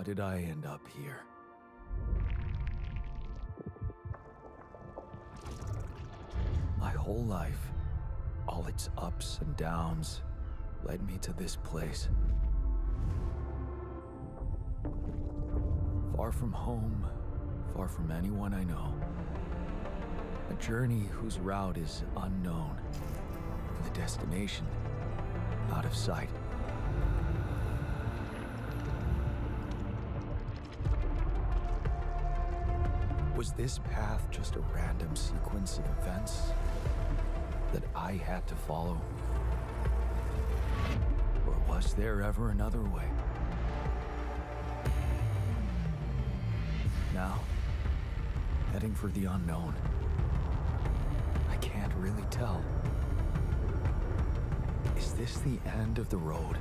How did I end up here? My whole life, all its ups and downs, led me to this place. Far from home, far from anyone I know. A journey whose route is unknown, and the destination out of sight. Was this path just a random sequence of events that I had to follow? Or was there ever another way? Now, heading for the unknown. I can't really tell. Is this the end of the road?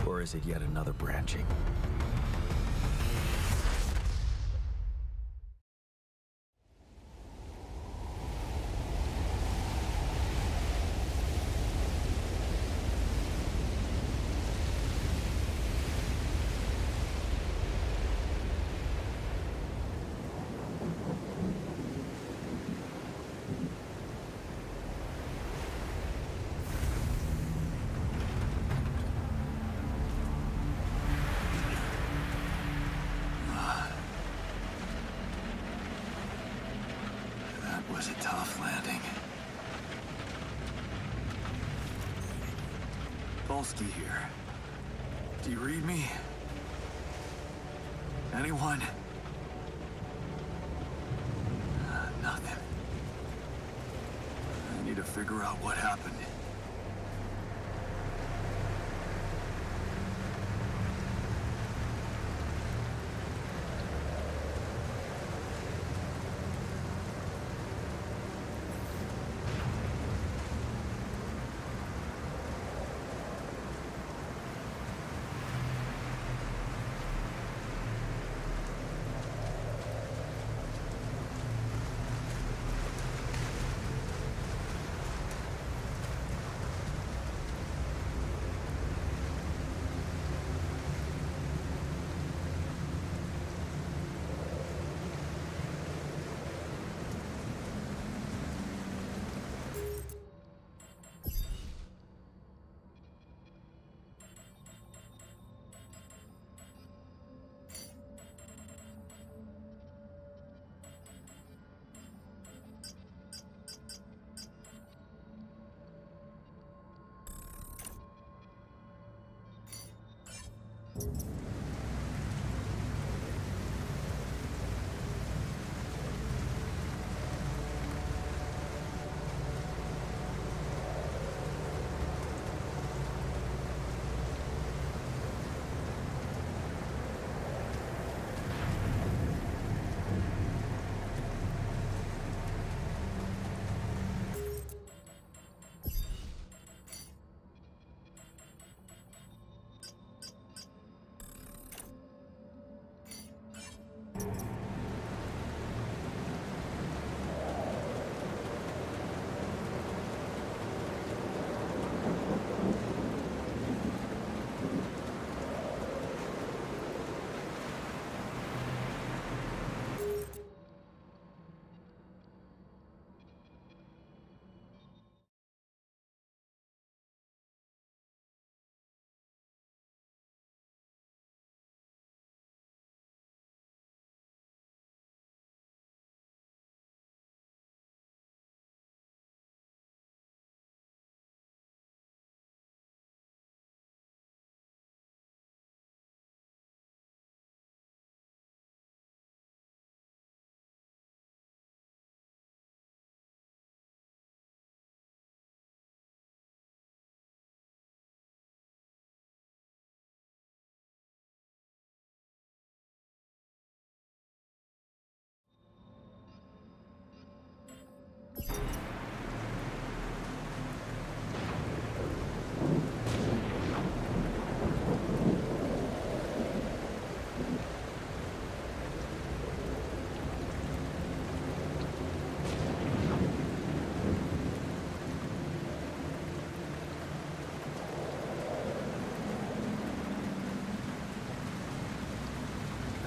Or is it yet another branching? Was a tough landing. Polsky here. Do you read me? Anyone? Nothing. I need to figure out what happened.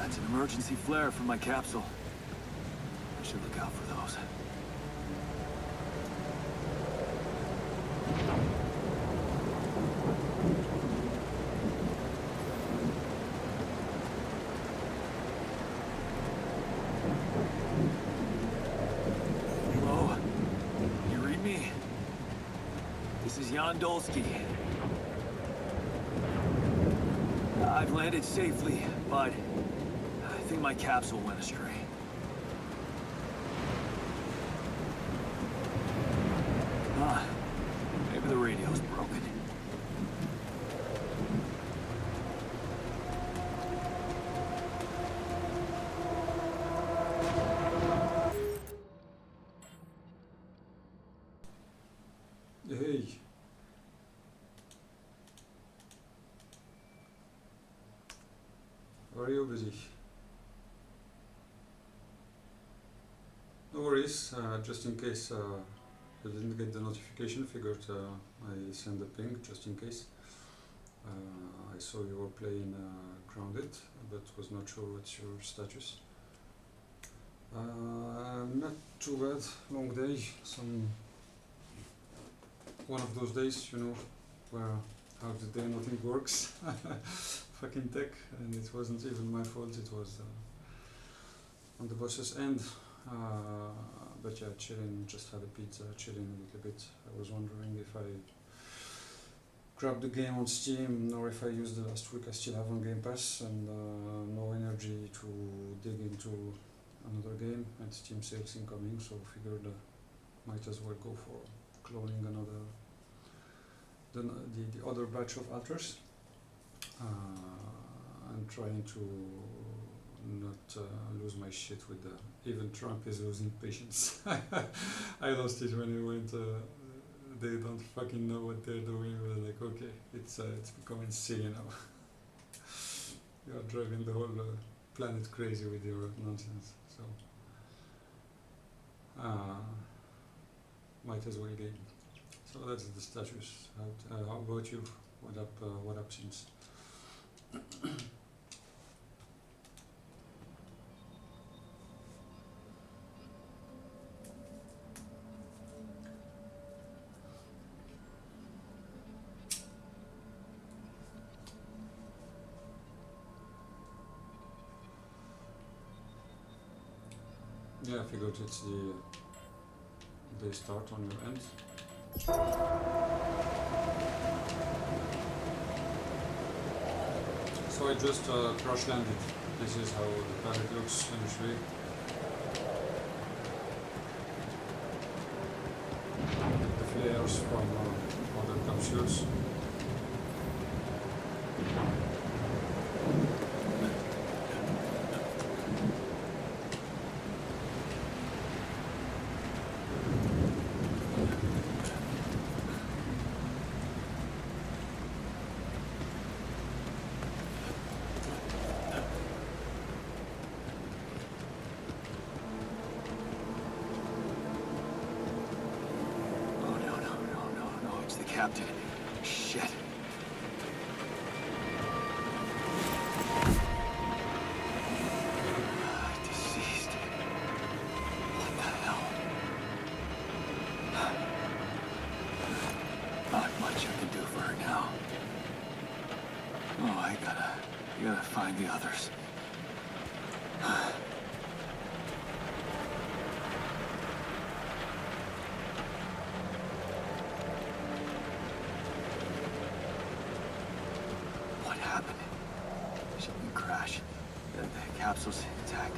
That's an emergency flare from my capsule. I should look out for those. Hello? You read me? This is Jan Dolsky. I've landed safely, but I think my capsule went astray. Maybe the radio's broken. Hey. Are you busy? No worries, just in case you didn't get the notification, figured I send a ping just in case. I saw you were playing Grounded, but was not sure what's your status. Not too bad, long day, one of those days, you know, where half the day nothing works. Fucking tech, and it wasn't even my fault, it was on the boss's end. But yeah, chilling, just had a pizza, chilling a little bit. I was wondering if I grabbed the game on Steam or if I used the last week I still have on Game Pass, and no energy to dig into another game, and Steam sales incoming, so figured might as well go for cloning another, the other batch of Alters, and trying to not lose my shit with even Trump is losing patience. I lost it when he went, they don't fucking know what they're doing. We're like, okay, it's becoming silly now. You're driving the whole planet crazy with your nonsense, so might as well game. So that's the status. How about you? What up since? Yeah, I figured it's the start on your end. So I just crash landed. This is how the planet looks initially. The flares from other capsules. Captain. Shit. Deceased. What the hell? Not much I can do for her now. Oh, I gotta find the others. The capsule's intact.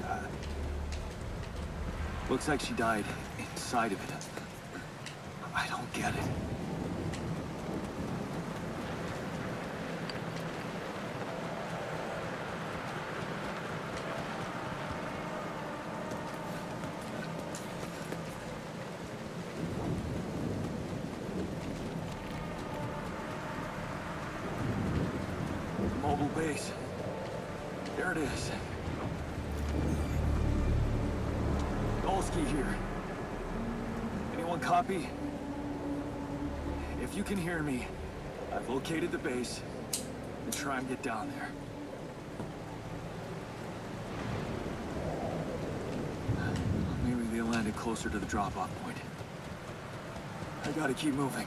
Looks like she died inside of it. I don't get it. Mobile base. There it is. Dolsky here. Anyone copy? If you can hear me, I've located the base and try and get down there. get closer to the drop-off point. I gotta keep moving.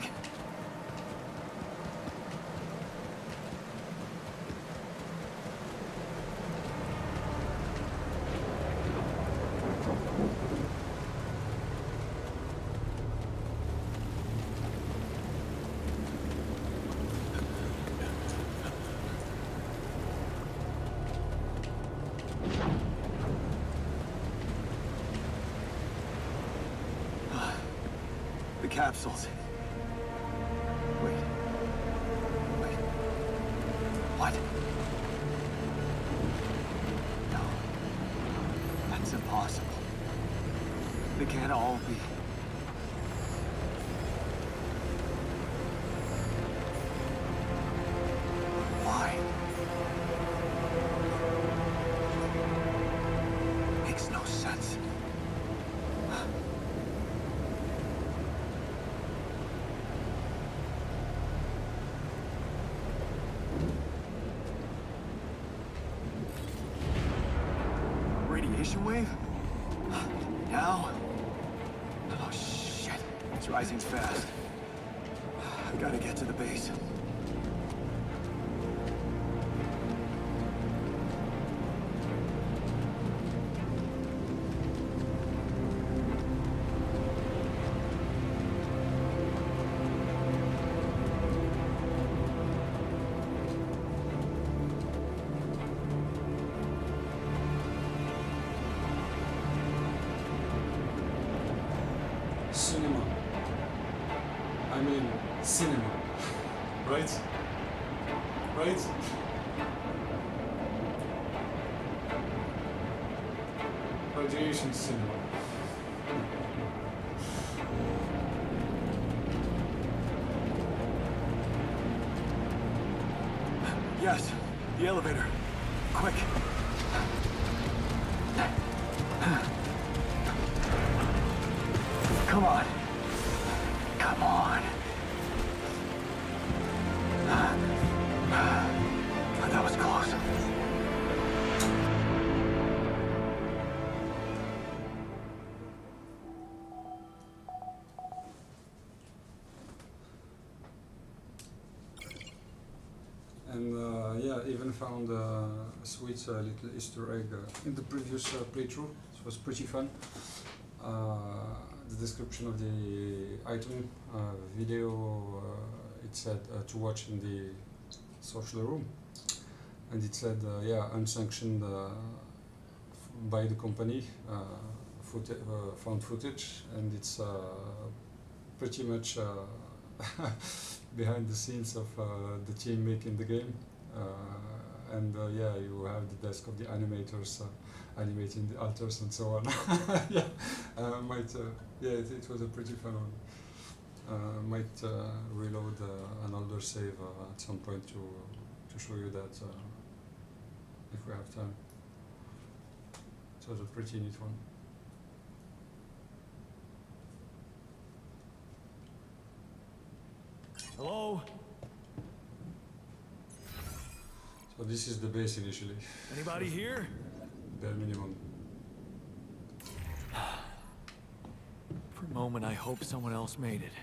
The capsules. Wait. What? No. That's impossible. They can't all be. Why? Makes no sense. Radiation wave? Now? Oh, shit. It's rising fast. I gotta get to the base. Cinema. I mean, cinema. Right? Right? Radiation cinema. Yes, the elevator. Quick. Come on. Come on. That was close. And yeah, even found a sweet little Easter egg in the previous playthrough. It was pretty fun. The description of the item video, it said to watch in the social room, and it said yeah, unsanctioned by the company found footage, and it's pretty much behind the scenes of the team making the game, and yeah, you have the desk of the animators animating the altars and so on. Yeah, yeah, it was a pretty fun one. Might reload an older save at some point to show you that if we have time. It was a pretty neat one. Hello? So this is the base initially. Anybody here? Bare minimum. For a moment, I hope someone else made it.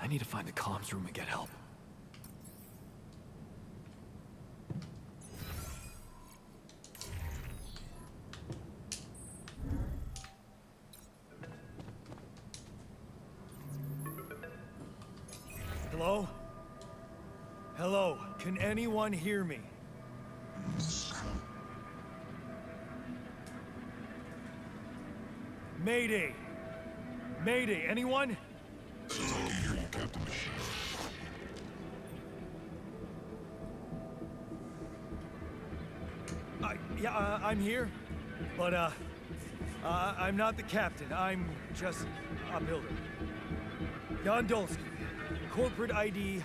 I need to find the comms room and get help. Hello? Hello? Can anyone hear me? Mayday! Mayday, anyone? I can hear you, Captain Machine. Yeah, I'm here, but I'm not the captain. I'm just a builder. Jan Dolsky, corporate ID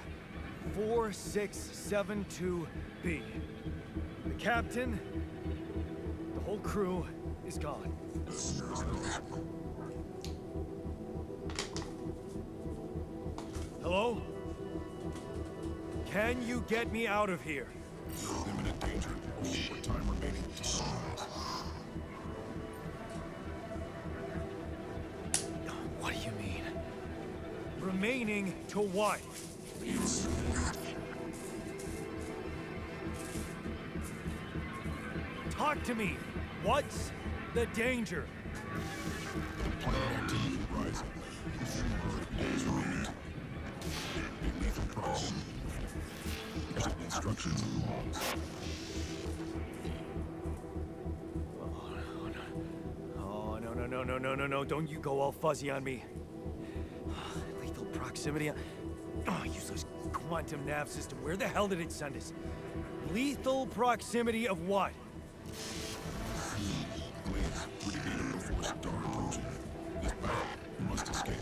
4672B. The captain, the whole crew is gone. Hello? Can you get me out of here? Imminent danger. Short time remaining to sunrise. What do you mean? Remaining to what? Talk to me! What's the danger? Planet activity rising. 4 days remain. A lethal proximity. Instructions and logs. Oh, no, don't you go all fuzzy on me. Lethal proximity. Oh, useless quantum nav system. Where the hell did it send us? Lethal proximity of what? Please, we need him before Star approaching. This battle, we must escape.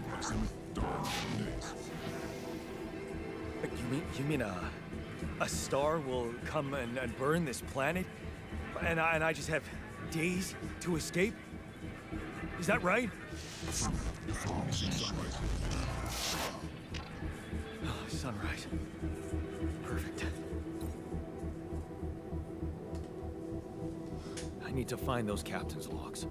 Proximity, Star in days. You mean a star will come and burn this planet? And I just have days to escape? Is that right? Sunrise. Sunrise. Perfect. I need to find those captain's logs.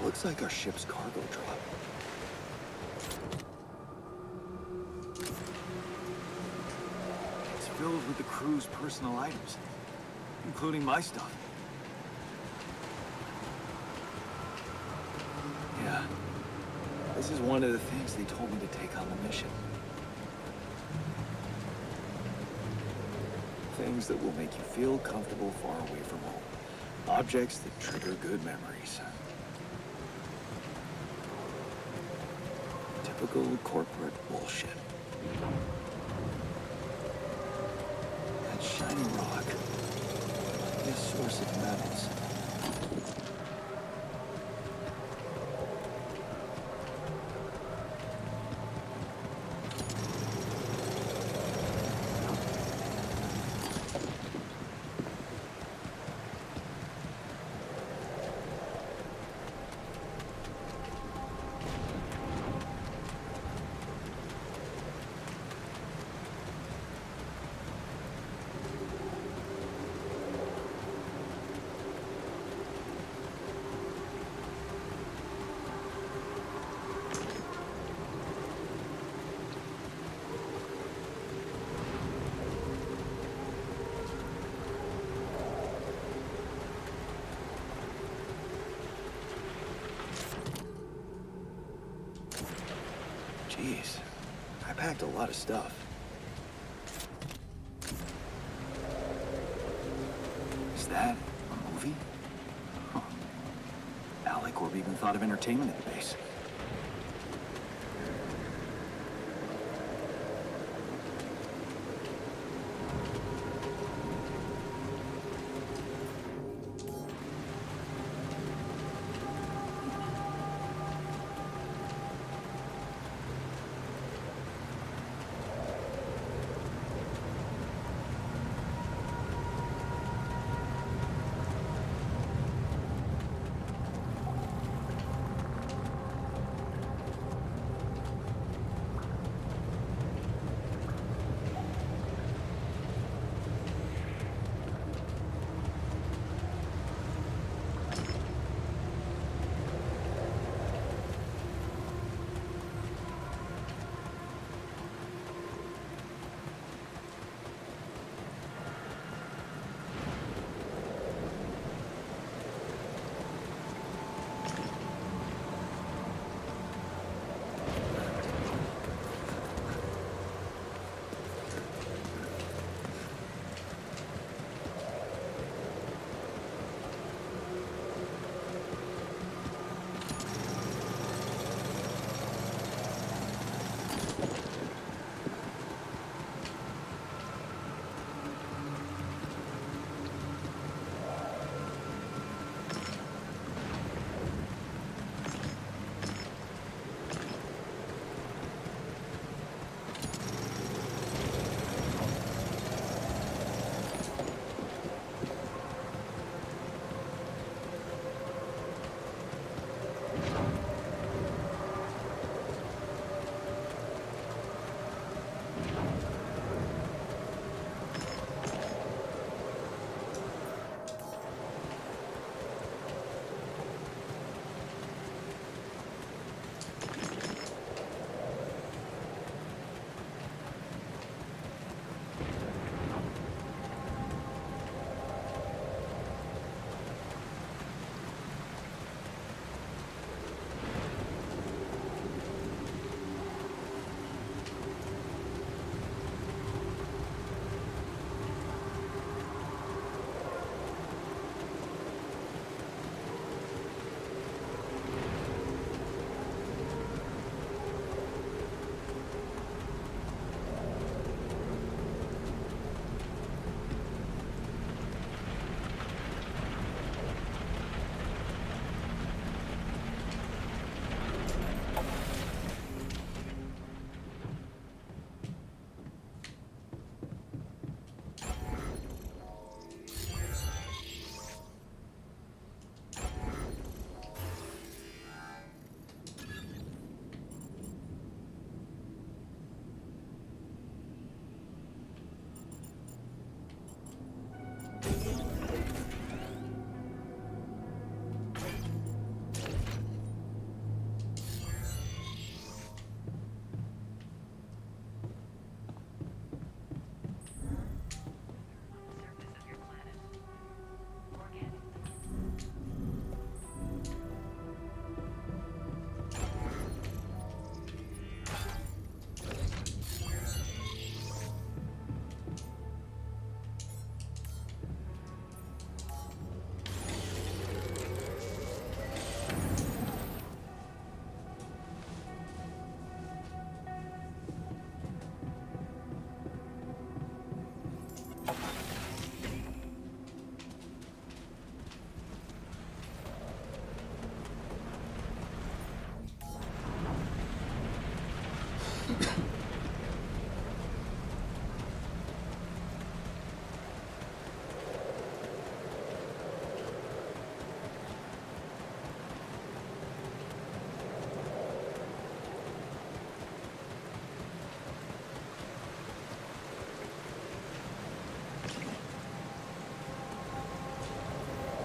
Looks like our ship's cargo drop. It's filled with the crew's personal items, including my stuff. Yeah, this is one of the things they told me to take on the mission. Things that will make you feel comfortable far away from home. Objects that trigger good memories. Typical corporate bullshit. That shiny rock. A source of metals. packed a lot of stuff. Is that a movie? Huh. AliCorp even thought of entertainment at the base.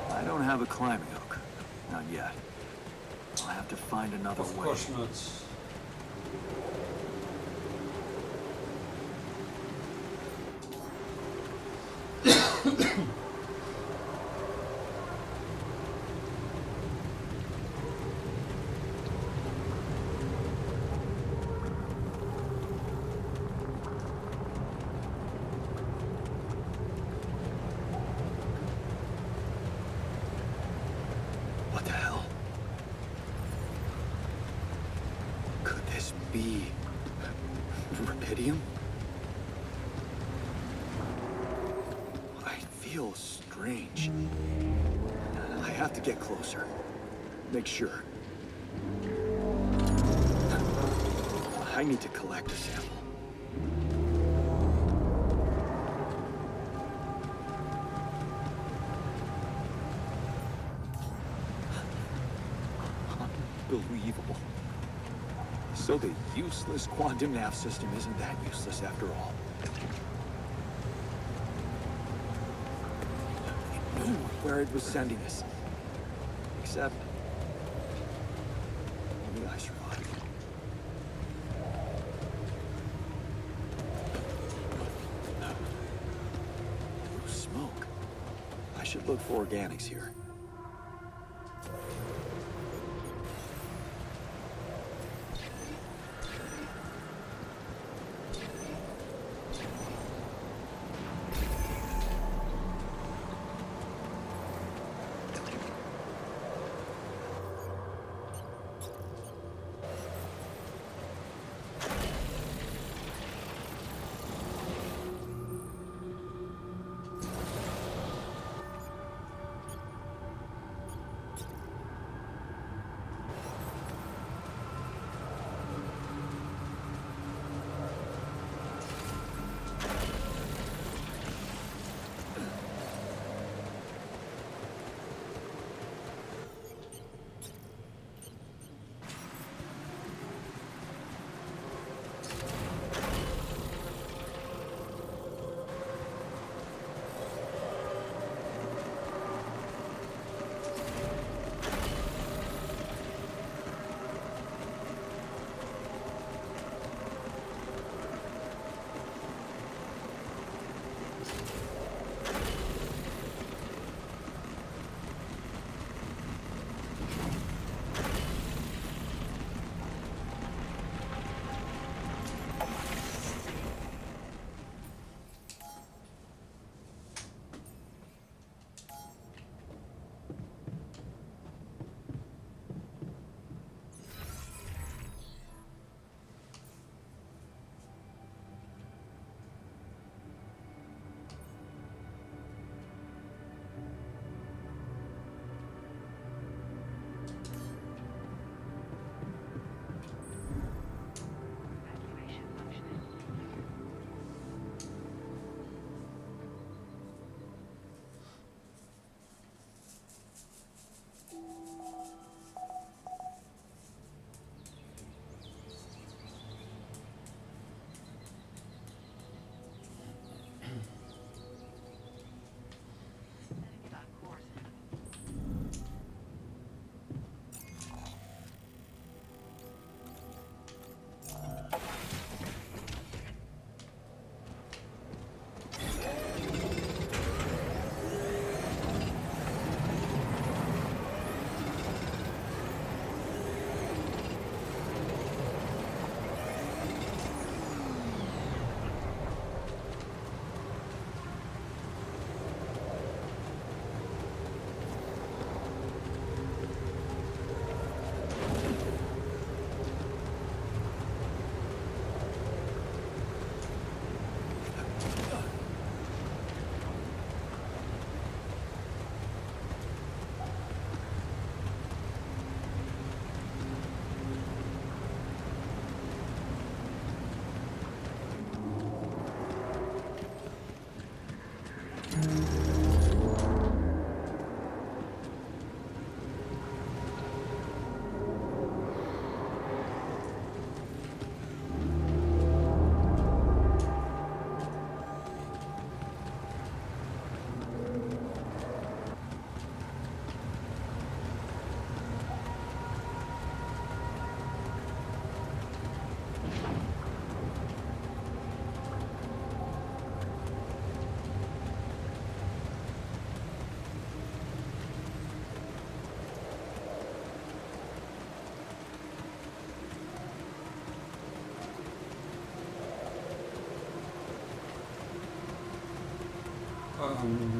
I don't have a climbing hook. Not yet. I'll have to find another way. Of course not. be rubidium? I feel strange. I have to get closer. Make sure. I need to collect a sample. Unbelievable. So the useless quantum nav system isn't that useless after all. It knew where it was sending us. Except... only I survived. Blue smoke. I should look for organics here.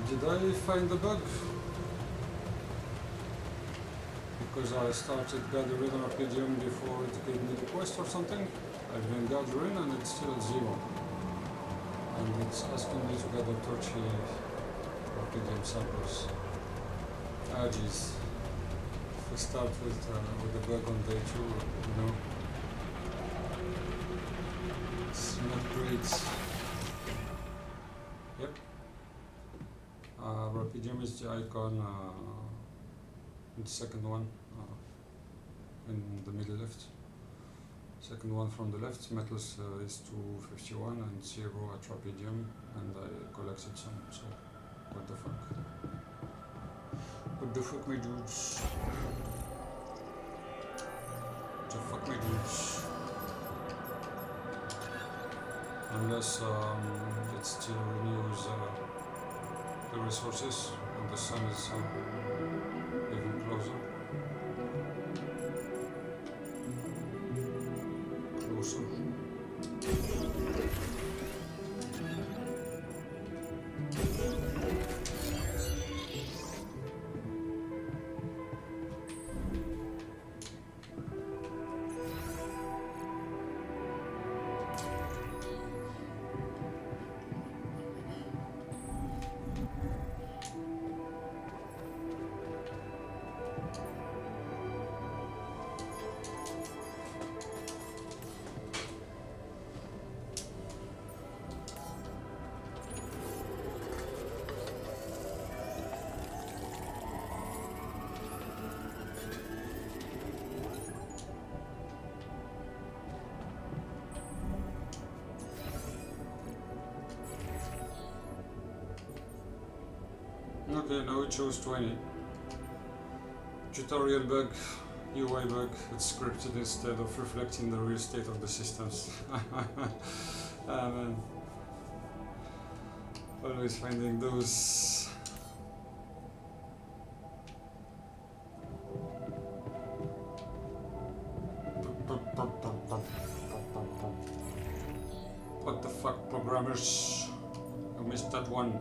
Did I find the bug? Because I started gathering Rubidium before it gave me the quest or something? I didn't gather in and it's still 0. And it's asking me to gather 30 Rapidium samples. Ah jeez. If we start with the bug on day 2, you know, it's not great. Yep. Rapidium is the icon in the second one, in the middle left. Second one from the left, metals is 251 and 0 at Rapidium, and I collected some, so what the fuck. What the fuck, my dudes? What the fuck, my dudes? Unless it still renews the resources and the sun is even closer. Closer. Okay, now it shows 20. Tutorial bug, UI bug, it's scripted instead of reflecting the real state of the systems. Man. Always finding those. What the fuck, programmers? I missed that one.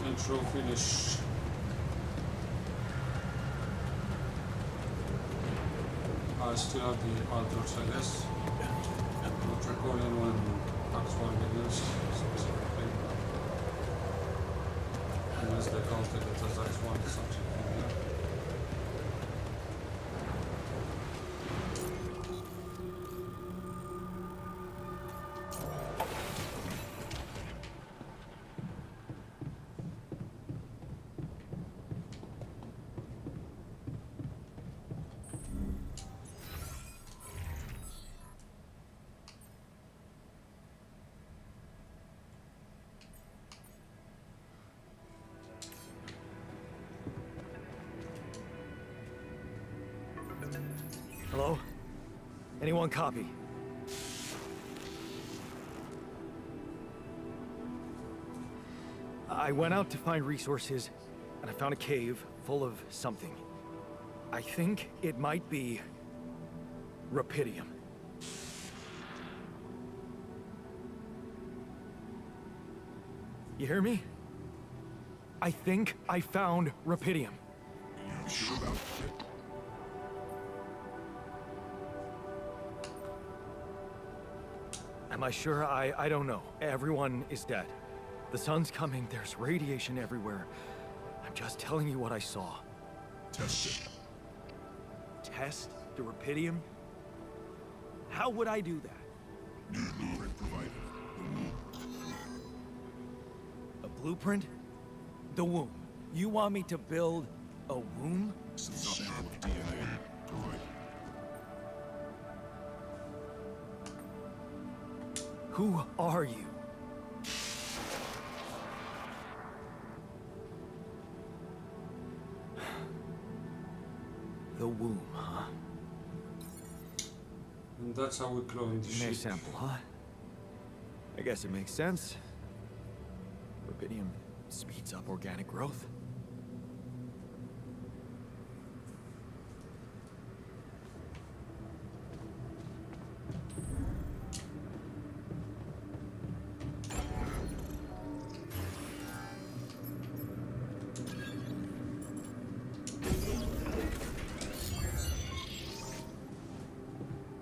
Intro finish. I still have the altars, I guess. The Draconian one, actual videos specifically. Unless they counted it as X1 or something. Yeah. Hello? Anyone copy? I went out to find resources, and I found a cave full of something. I think it might be Rapidium. You hear me? I think I found Rapidium. You sure about it? Am I sure? I don't know. Everyone is dead. The sun's coming, there's radiation everywhere. I'm just telling you what I saw. Test it. Test the Rapidium? How would I do that? New blueprint provided. A blueprint? The womb. You want me to build a womb? Some sample of DNA. Provided. Who are you? The womb, huh? And that's how we cloned the DNA sheep. sample, huh? I guess it makes sense. Rapidium speeds up organic growth.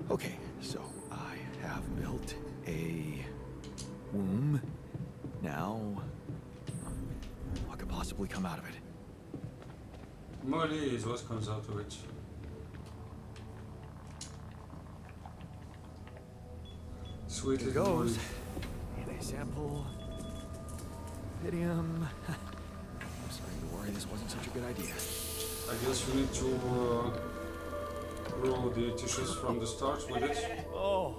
Okay, so I have built a womb. Now, what could possibly come out of it? Molly is what comes out of it. Sweet Here little Molly. goes. DNA sample. Rapidium. I'm starting to worry this wasn't such a good idea. I guess we need to grow the tissues from the start with it. Oh.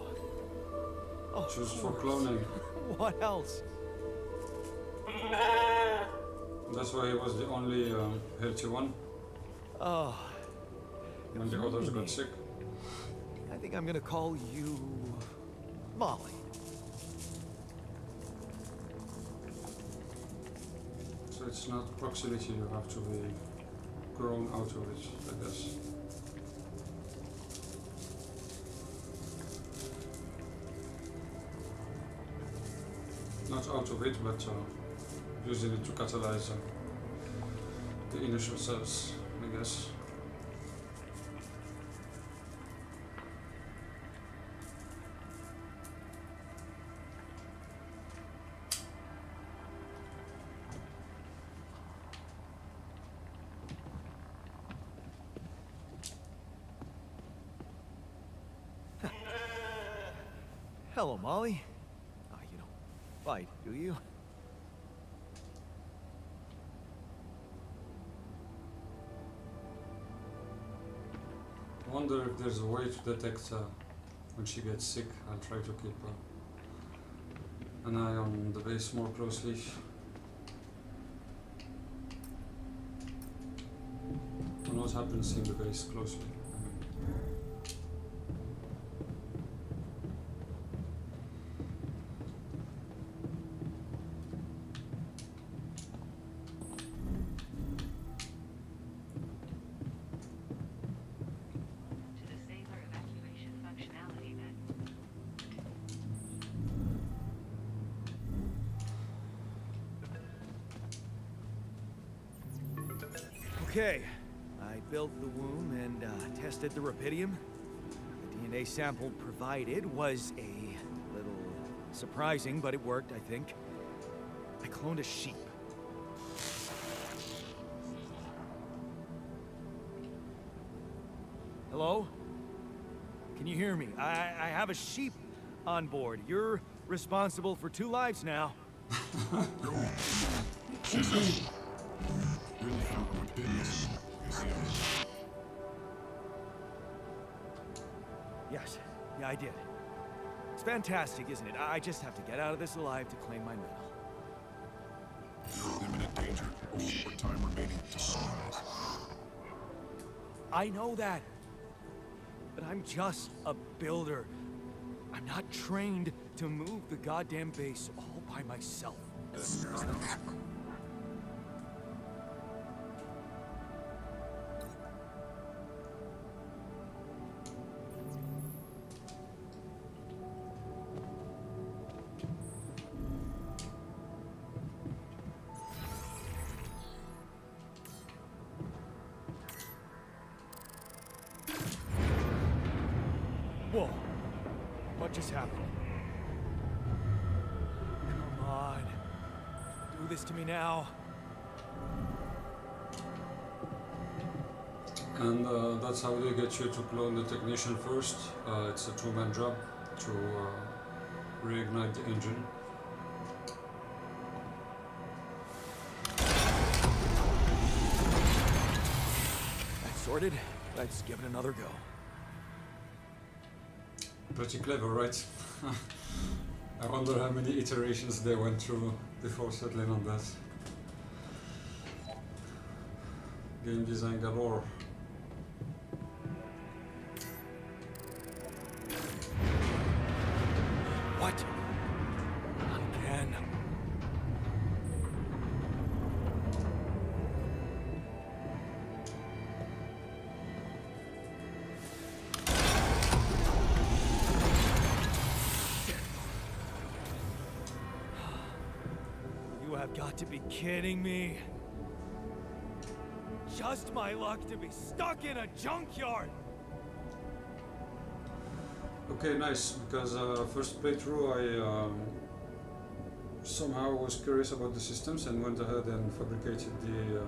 Oh. Choose for cloning. What else? That's why he was the only healthy one Oh. when the others got sick. I think I'm gonna call you Molly. So it's not proximity, you have to be grown out of it, I guess. Not out of it, but using it to catalyze the initial cells, I guess. Hello, Molly. You don't fight, do you? I wonder if there's a way to detect when she gets sick. I'll try to keep an eye on the base more closely. On what happens in the base closely. To the sailor evacuation functionality then. Okay. I built the womb and tested the Rapidium. The DNA sample provided was a little surprising, but it worked, I think. I cloned a sheep. Hello? Can you hear me? I have a sheep on board. You're responsible for 2 lives now. Really found what business is the other. Yes. Yeah, I did. It's fantastic, isn't it? I just have to get out of this alive to claim my medal. You're in imminent danger. Only more time remaining to sunrise. I know that. But I'm just a builder. I'm not trained to move the goddamn base all by myself. just happened? Come on. Do this to me now. And that's how they get you to clone the technician first. It's a two-man job to reignite the engine. That's sorted. Let's give it another go. Pretty clever, right? I wonder how many iterations they went through before settling on that. Game design galore. What? Again. You have got to be kidding me. Just my luck to be stuck in a junkyard. Okay, nice, because first playthrough I somehow was curious about the systems and went ahead and fabricated the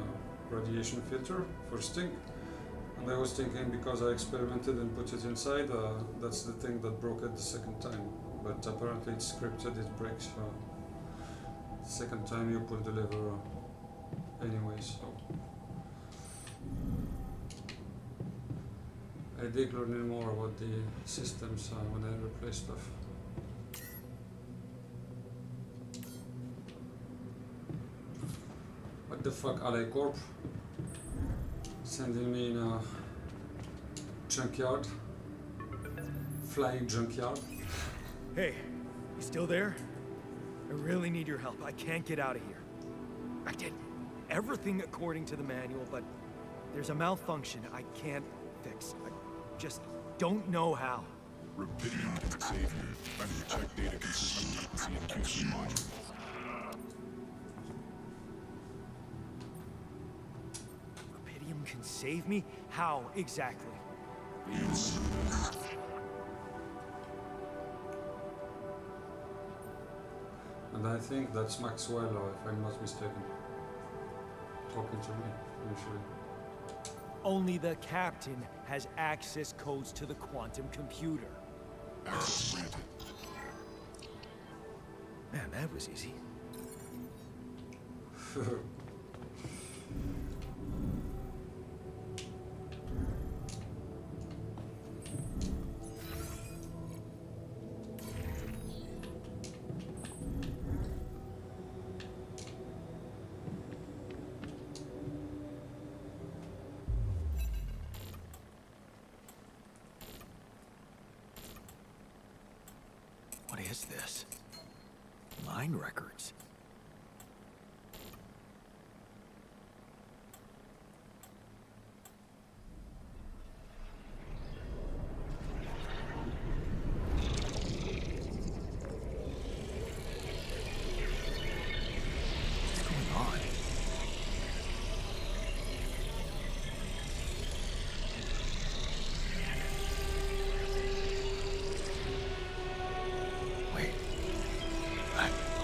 radiation filter first thing. And I was thinking, because I experimented and put it inside, that's the thing that broke it the second time. But apparently it's scripted, it breaks the second time you pull the lever anyway, so. I dig learning more about the systems when I replace stuff. What the fuck, Ally Corp? Sending me in a junkyard? Flying junkyard? Hey, you still there? I really need your help. I can't get out of here. I did everything according to the manual, but there's a malfunction I can't fix. I just don't know how. Rubidium can save you. Find your check data consistency and QC module. Rubidium can save me? How exactly? Yes. And I think that's Maxwell, if I'm not mistaken, talking to me initially. Only the captain has access codes to the quantum computer. Access granted. Man, that was easy. What is this? Mine records. What's going on? Wait.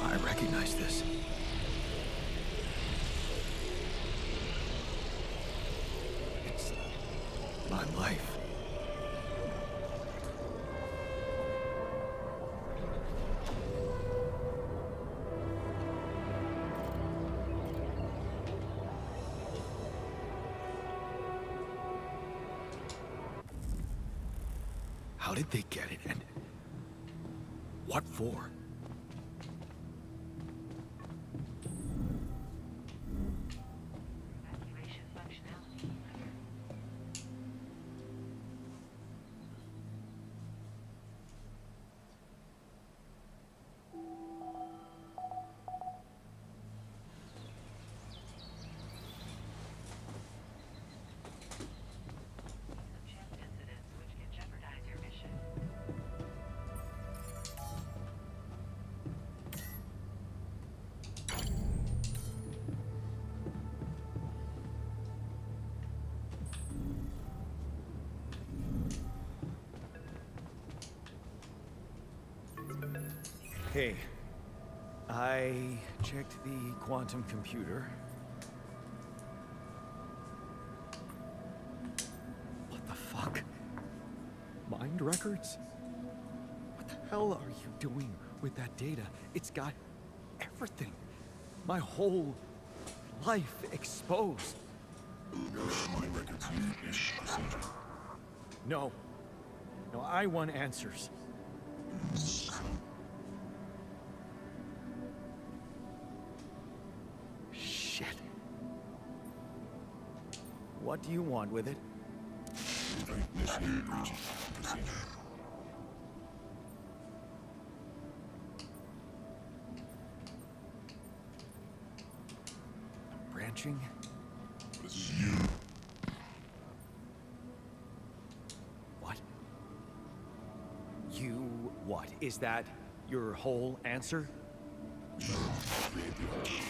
I recognize this. It's my life. How did they get it, and what for? Evacuation functionality. Subject incidents which can jeopardize your mission. Okay. I checked the quantum computer. What the fuck? Mind records? What the hell are you doing with that data? It's got everything. My whole life exposed. Mind records ish, Messenger. No. No, I want answers. Shit. What do you want with it? Initiate breaching procedure. Branching? This is you. What? You what? Is that your whole answer? Create the altar.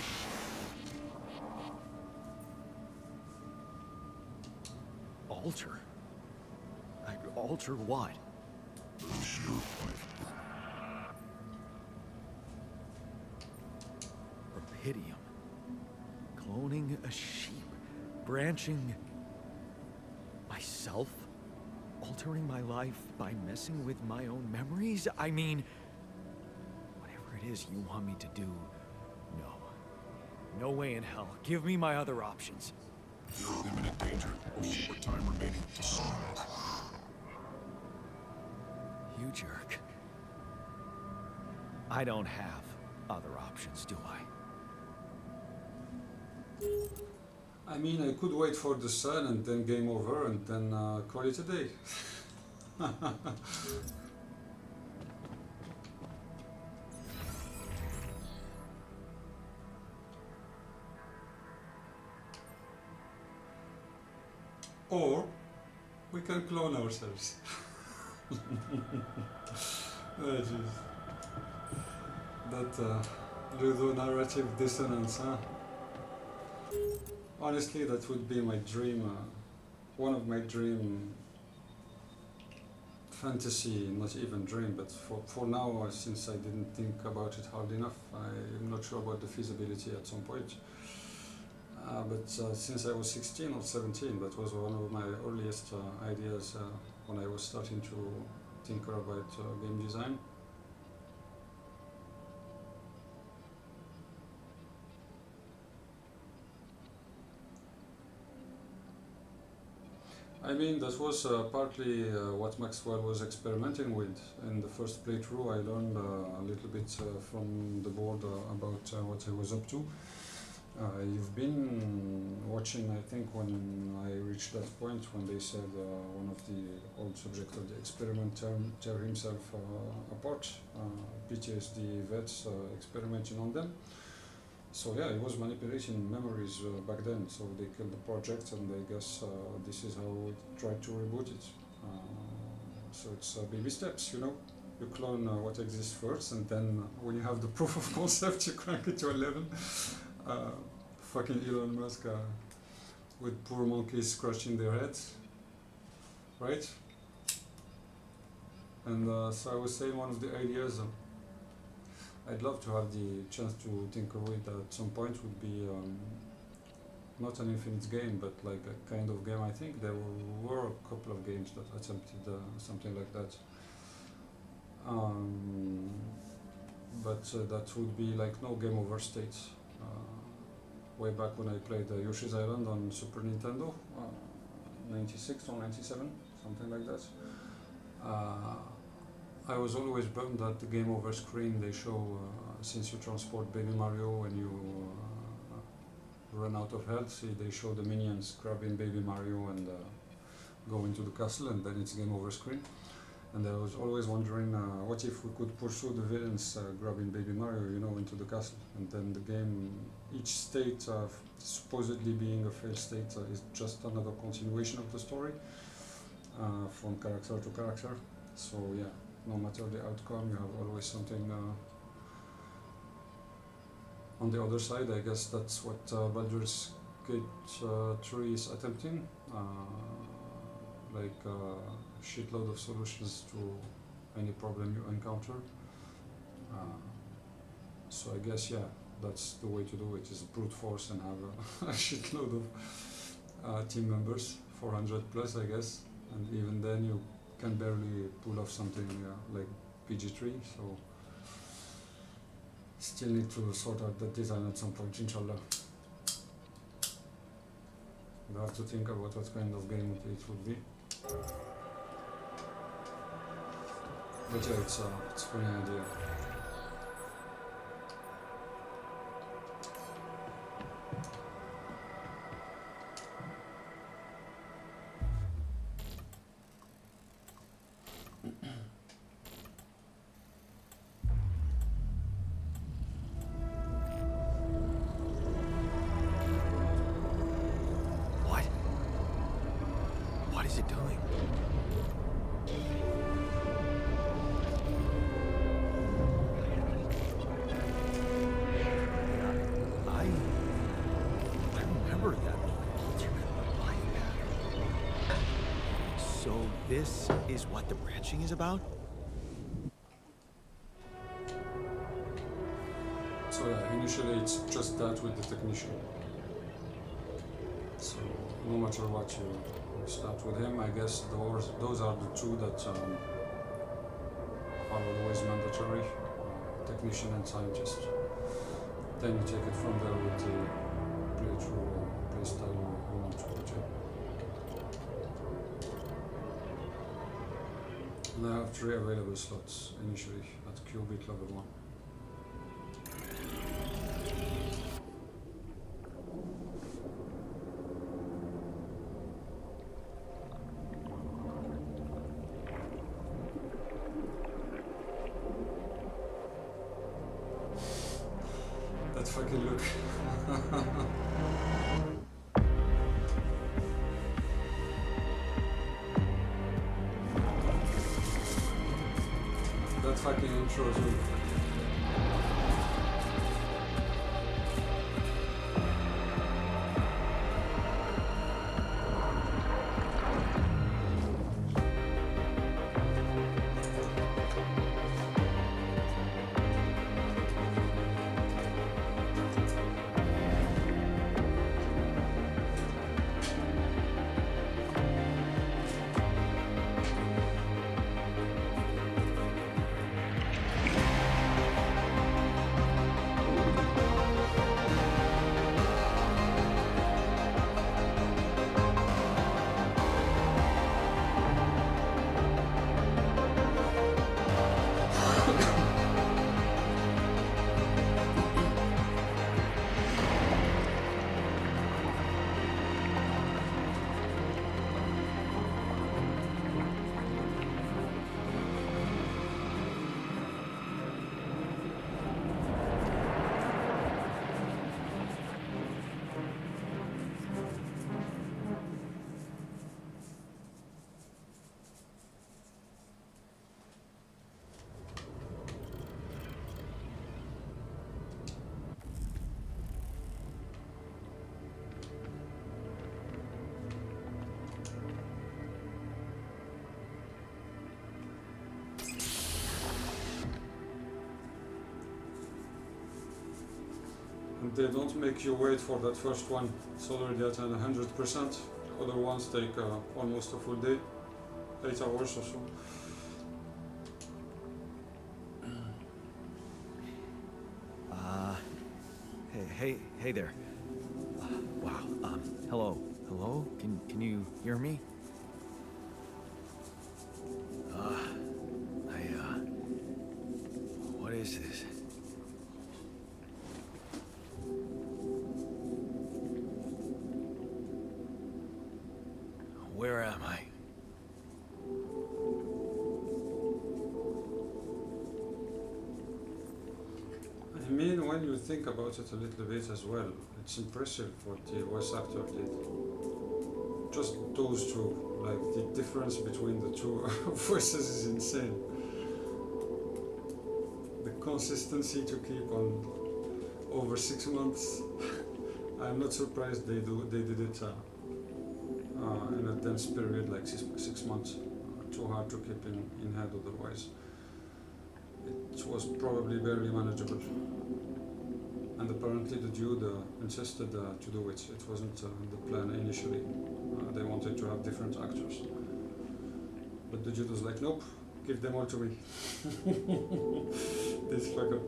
Alter? Alter what? Lose your life. Rapidium. Cloning a sheep. Branching myself? Altering my life by messing with my own memories? I mean, whatever it is you want me to do, no. No way in hell. Give me my other options. You're in imminent danger. More time remaining to solve. You jerk. I don't have other options, do I? I mean, I could wait for the sun and then game over and then call it a day. Or we can clone ourselves. Oh, jeez. That ludo-narrative dissonance, huh? Honestly, that would be my dream, one of my dream fantasy, not even dream, but for now, since I didn't think about it hard enough, I'm not sure about the feasibility at some point. But since I was 16 or 17, that was one of my earliest ideas when I was starting to tinker about game design. I mean, that was partly what Maxwell was experimenting with. In the first playthrough, I learned a little bit from the board about what I was up to. You've been watching, I think, when I reached that point when they said one of the old subjects of the experiment tear himself apart, PTSD vets experimenting on them. So yeah, it was manipulating memories back then, so they killed the project, and I guess this is how we tried to reboot it. So it's baby steps, you know? You clone what exists first, and then when you have the proof of concept, you crank it to 11. Fucking Elon Musk with poor monkeys scratching their heads, right? And so I was saying one of the ideas I'd love to have the chance to tinker with at some point would be not an infinite game, but like a kind of game. I think there were a couple of games that attempted something like that. But that would be like no game over state. Way back when I played Yoshi's Island on Super Nintendo, 96 or 97, something like that. I was always bummed that the game over screen they show, since you transport Baby Mario and you run out of health, they show the minions grabbing Baby Mario and go into the castle, and then it's game over screen. And I was always wondering, what if we could pursue the villains grabbing Baby Mario, you know, into the castle, and then the game, each state supposedly being a failed state is just another continuation of the story from character to character. So yeah, no matter the outcome, you have always something on the other side. I guess that's what Baldur's Gate 3 is attempting, like a shitload of solutions to any problem you encounter. So I guess, yeah, that's the way to do it, is brute force and have a shitload of team members, 400 plus I guess, and even then you can barely pull off something like PG-3, so still need to sort out the design at some point, inshallah. We have to think about what kind of game it would be. But yeah, it's a funny idea. What? What is it doing? I remember that alternate life pattern. So this is what the branching is about? So yeah, initially it's just that with the technician. So no matter what you start with him, I guess those are the two that are always mandatory, technician and scientist. Then you take it from there with the playthrough or playstyle you want to put in. And I have 3 available slots initially at Cubic level 1. That fucking look. That fucking intro too. And they don't make you wait for that first one. It's already at 100%. Other ones take almost a full day, 8 hours or so. Hey there. Wow. Hello. Hello? Can you hear me? What is this? Where am I? I mean, when you think about it a little bit as well, it's impressive what the voice actor did. Just those two, like the difference between the two voices is insane. The consistency to keep on over 6 months. I'm not surprised they did it in a dense period like 6 months. Too hard to keep in head otherwise. it was probably barely manageable. And apparently the dude insisted to do it. It wasn't the plan initially. They wanted to have different actors. But the dude was like, nope, give them all to me. This fucker.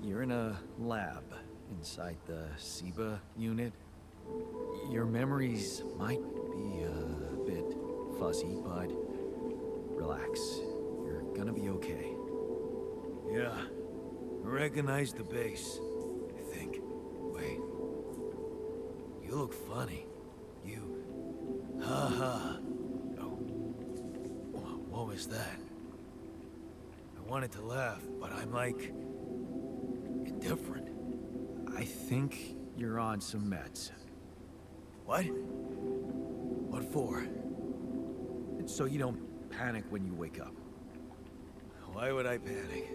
You're in a lab inside the SIBA unit. Your memories might be a bit fuzzy, but relax. You're gonna be okay. Yeah. I recognize the base, I think. Wait. You look funny. You... Ha. Oh. What was that? I wanted to laugh, but I'm like... indifferent. I think you're on some meds. What? What for? So you don't panic when you wake up. Why would I panic?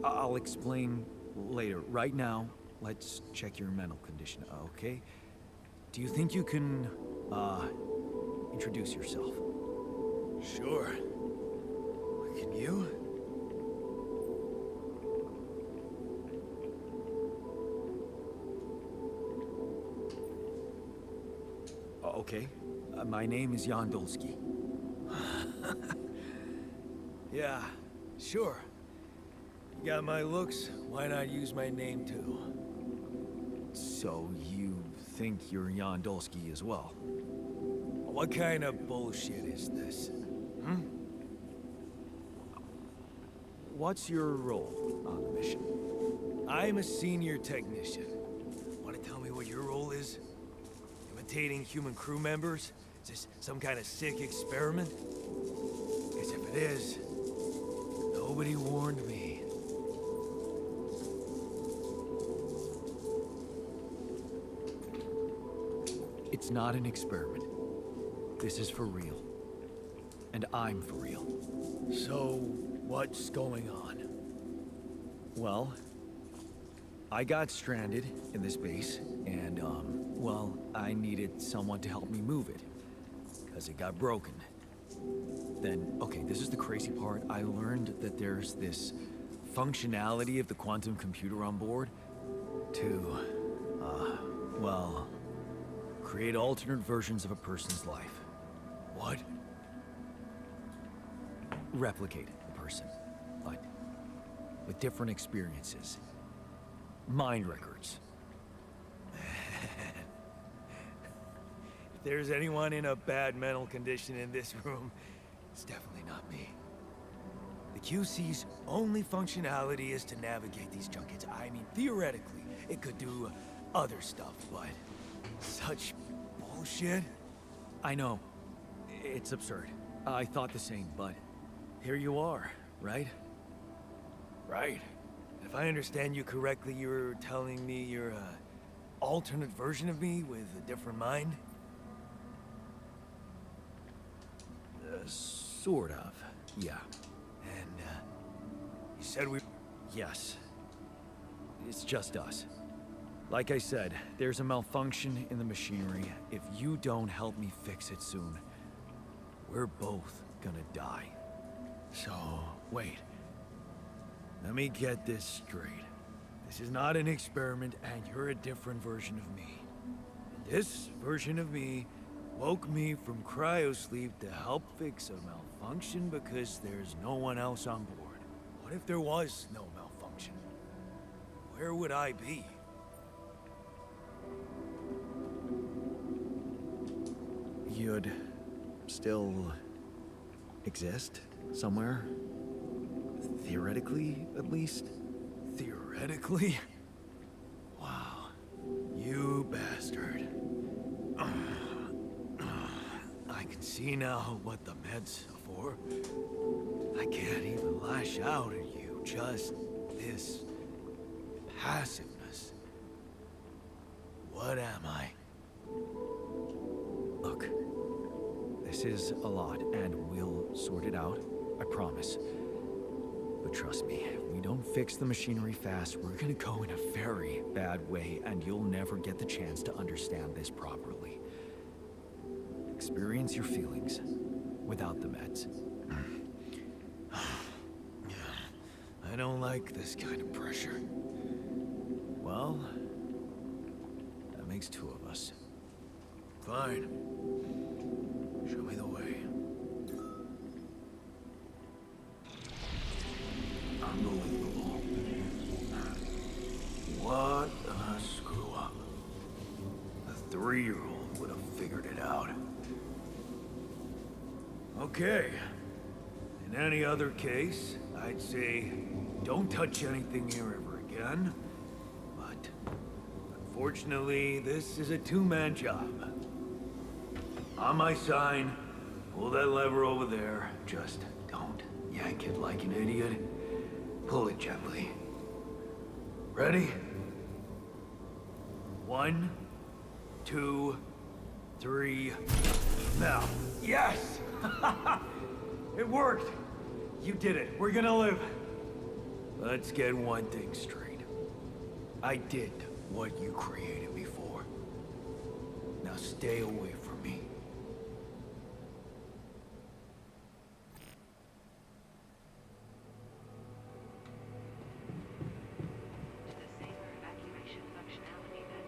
I'll explain later. Right now, let's check your mental condition, okay? Do you think you can, introduce yourself? Sure. Can you? Okay. My name is Jan Dolsky. Yeah, sure. You got my looks, why not use my name too? So you think you're Jan Dolsky as well? What kind of bullshit is this? What's your role on the mission? I'm a senior technician. Want to tell me what your role is? Imitating human crew members? Is this some kind of sick experiment? Because if it is, nobody warned me. It's not an experiment. This is for real. And I'm for real. So, what's going on? Well, I got stranded in this base, and, well, I needed someone to help me move it. Because it got broken. Then, okay, this is the crazy part. I learned that there's this functionality of the quantum computer on board to, well, create alternate versions of a person's life. What? Replicate a person, but with different experiences. Mind records. If there's anyone in a bad mental condition in this room, it's definitely not me. The QC's only functionality is to navigate these junkets. I mean, theoretically, it could do other stuff, but such bullshit. I know. It's absurd. I thought the same, but here you are, right? Right. If I understand you correctly, you're telling me you're a alternate version of me with a different mind? Sort of, yeah. And, you said we... Yes. It's just us. Like I said, there's a malfunction in the machinery. If you don't help me fix it soon, we're both gonna die. So, wait. Let me get this straight. This is not an experiment, and you're a different version of me. This version of me woke me from cryosleep to help fix a malfunction because there's no one else on board. What if there was no malfunction? Where would I be? You'd still exist somewhere? Theoretically, at least? Theoretically? Wow. You bastard. I can see now what the meds are for. I can't even lash out at you. Just this passiveness. What am I? Look, this is a lot, and we'll sort it out, I promise. But trust me, if we don't fix the machinery fast, we're gonna go in a very bad way, and you'll never get the chance to understand this properly. experience your feelings without the meds. I don't like this kind of pressure. Well, that makes two of us. Fine. Show me the way. Unbelievable. What a screw up. A 3-year-old would have figured it out. Okay. In any other case, I'd say don't touch anything here ever again. But unfortunately, this is a two-man job. On my sign, pull that lever over there. Just don't yank it like an idiot. Pull it gently. Ready? 1, 2, 3. Now. Yes! It worked! You did it. We're gonna live. Let's get one thing straight. I did what you created me for. Now stay away from me. To disable evacuation functionality then.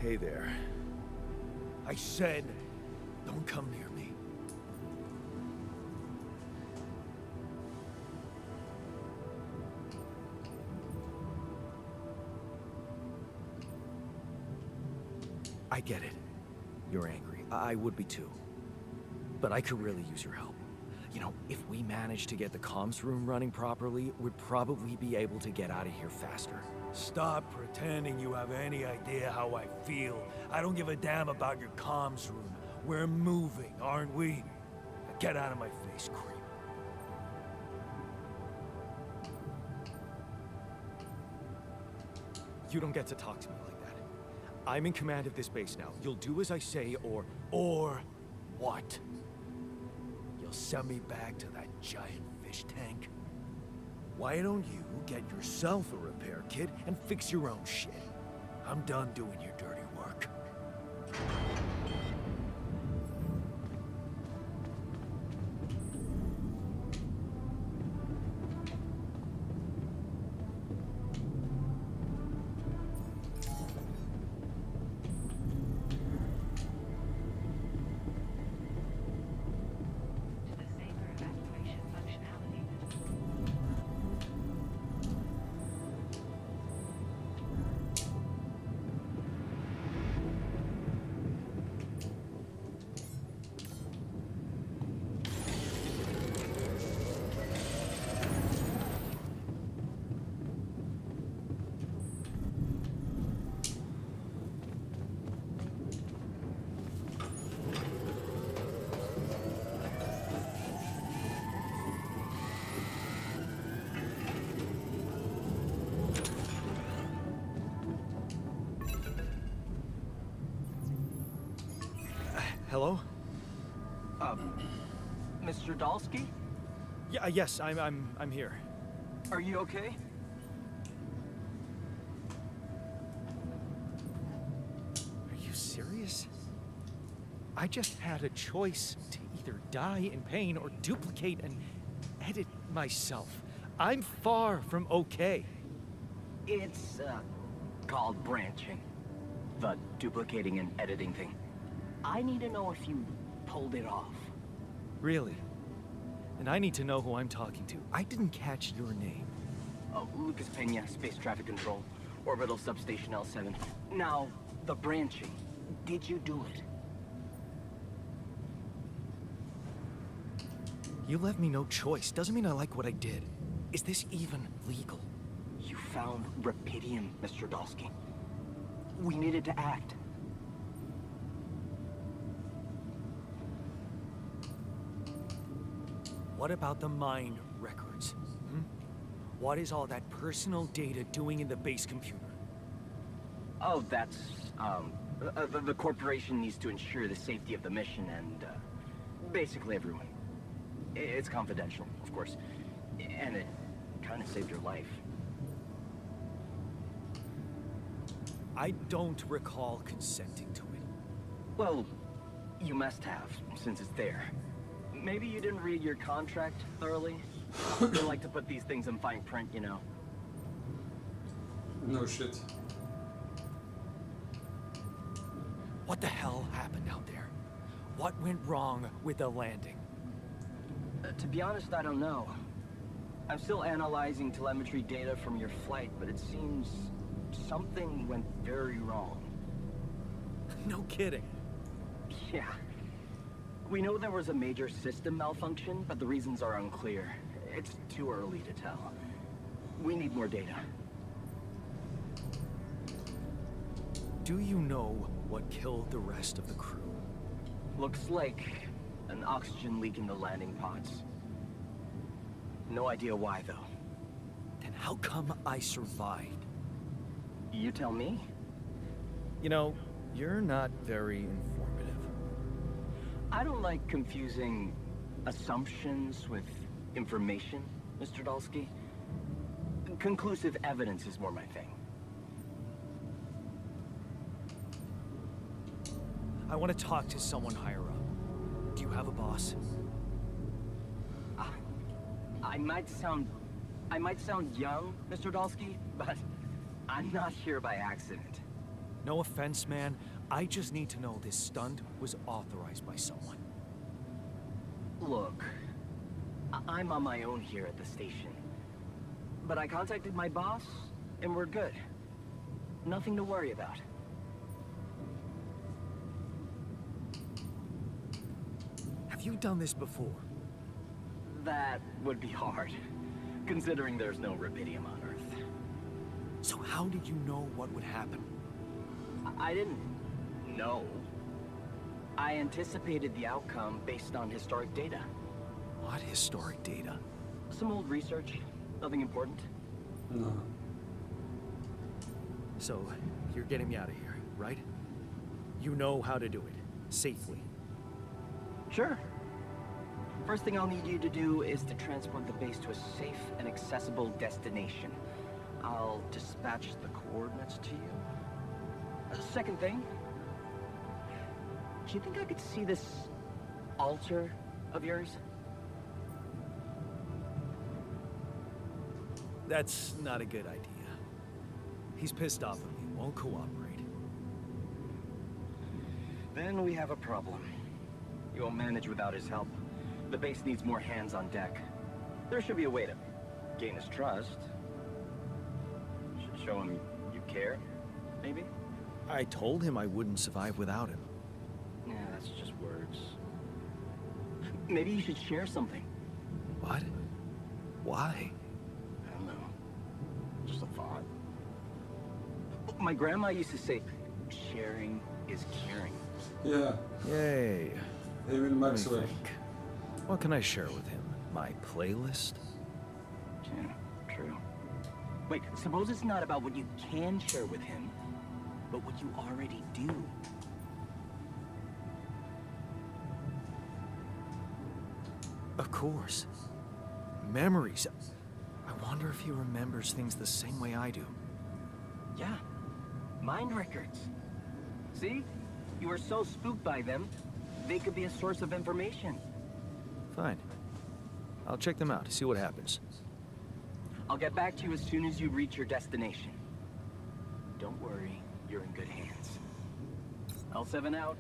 Hey there. I said, don't come near me. I get it. You're angry. I would be too. But I could really use your help. You know, if we manage to get the comms room running properly, we'd probably be able to get out of here faster. Stop pretending you have any idea how I feel. I don't give a damn about your comms room. We're moving, aren't we? Now get out of my face, creep. You don't get to talk to me like that. I'm in command of this base now. You'll do as I say, or what? You'll send me back to that giant fish tank? Why don't you get yourself a repair kit and fix your own shit? I'm done doing your dirty work. To the safer evacuation functionality. Hello? Mr. Dalsky? Yeah, yes, I'm here. Are you okay? Are you serious? I just had a choice to either die in pain or duplicate and edit myself. I'm far from okay. It's, called branching. The duplicating and editing thing. I need to know if you pulled it off. Really? And I need to know who I'm talking to. I didn't catch your name. Oh, Lucas Pena, Space Traffic Control, Orbital Substation L7. Now, the branching. Did you do it? You left me no choice. Doesn't mean I like what I did. Is this even legal? You found Rapidium, Mr. Dalsky. We needed to act. What about the mine records? Hmm? What is all that personal data doing in the base computer? Oh, that's, the corporation needs to ensure the safety of the mission and, basically everyone. It's confidential, of course. And it kind of saved your life. I don't recall consenting to it. Well, you must have, since it's there. Maybe you didn't read your contract thoroughly? They like to put these things in fine print, you know. No shit. What the hell happened out there? What went wrong with the landing? To be honest, I don't know. I'm still analyzing telemetry data from your flight, but it seems something went very wrong. No kidding. Yeah. We know there was a major system malfunction, but the reasons are unclear. It's too early to tell. We need more data. Do you know what killed the rest of the crew? Looks like an oxygen leak in the landing pods. No idea why, though. Then how come I survived? You tell me? You know, you're not very informative. I don't like confusing assumptions with information, Mr. Dalsky. Conclusive evidence is more my thing. I want to talk to someone higher up. Do you have a boss? I might sound young, Mr. Dalsky, but I'm not here by accident. No offense, man. I just need to know this stunt was authorized by someone. Look, I'm on my own here at the station. But I contacted my boss, and we're good. Nothing to worry about. Have you done this before? That would be hard, considering there's no Rapidium on Earth. So how did you know what would happen? I didn't know. I anticipated the outcome based on historic data. What historic data? Some old research, nothing important. No. So, you're getting me out of here. right? You know how to do it. Safely. Sure. First thing I'll need you to do is to transport the base to a safe and accessible destination. I'll dispatch the coordinates to you. Second thing, do you think I could see this altar of yours? That's not a good idea. He's pissed off at me, won't cooperate. Then we have a problem. You won't manage without his help. The base needs more hands on deck. There should be a way to gain his trust. Show him you care, maybe? I told him I wouldn't survive without him. Yeah, that's just words. Maybe you should share something. What? Why? I don't know. Just a thought. My grandma used to say, sharing is caring. Yeah, Yay. Emil Let me Maxwell. think. What can I share with him? My playlist? Yeah, true. Wait, suppose it's not about what you can share with him, but what you already do. Of course. Memories. I wonder if he remembers things the same way I do. Yeah, mind records. See? You were so spooked by them, they could be a source of information. Fine. I'll check them out, see what happens. I'll get back to you as soon as you reach your destination. Don't worry, you're in good hands. L7 out.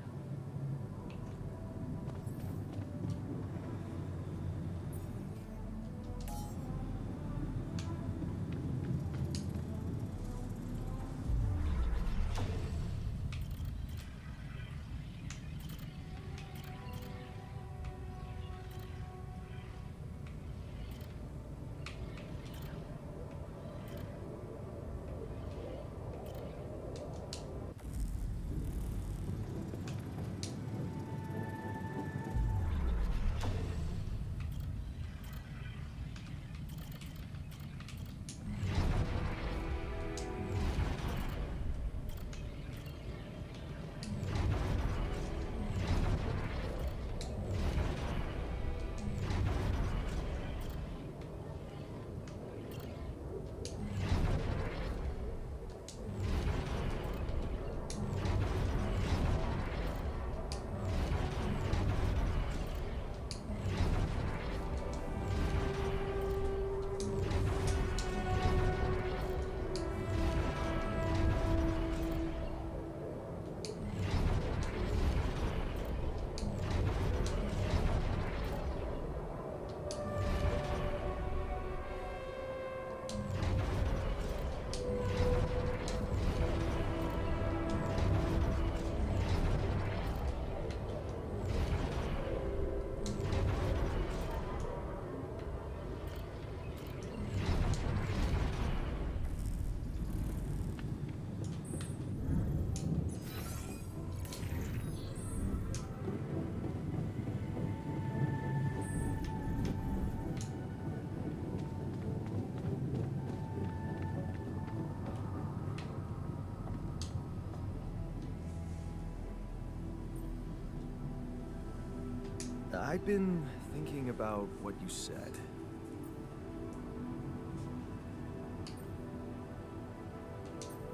I've been thinking about what you said.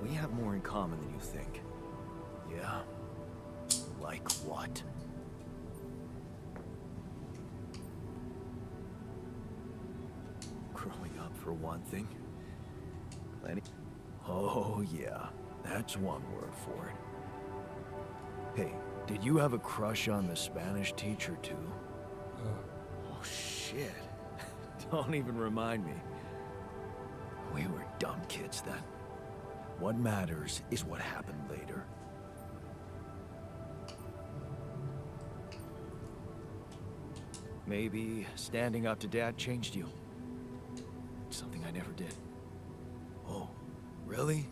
We have more in common than you think. Yeah? Like what? Growing up, for one thing. Plenty. Oh, yeah. That's one word for it. Hey, did you have a crush on the Spanish teacher, too? Oh, shit. Don't even remind me. We were dumb kids then. What matters is what happened later. Maybe standing up to Dad changed you. Something I never did. Oh, really?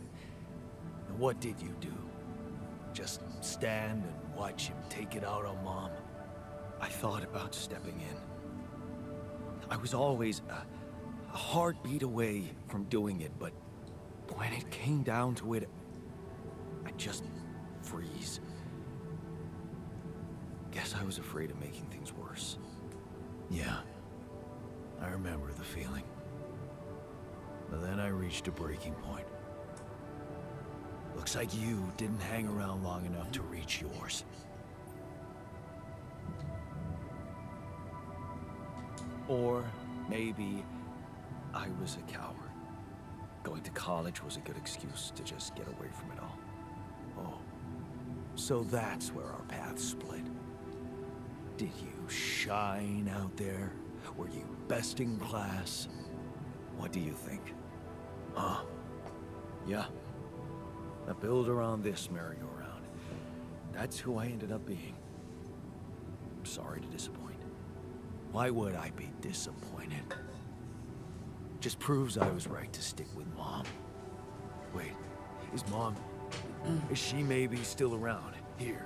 And what did you do? Just stand and watch him take it out on Mom? I thought about stepping in. I was always a heartbeat away from doing it, but when it came down to it, I just freeze. Guess I was afraid of making things worse. Yeah, I remember the feeling. But then I reached a breaking point. Looks like you didn't hang around long enough to reach yours. Or maybe I was a coward. Going to college was a good excuse to just get away from it all. Oh, so that's where our paths split. Did you shine out there? Were you best in class? What do you think? Huh? Yeah. I build around this merry-go-round. That's who I ended up being. I'm sorry to disappoint. Why would I be disappointed? Just proves I was right to stick with Mom. Wait, is Mom... is she maybe still around, here?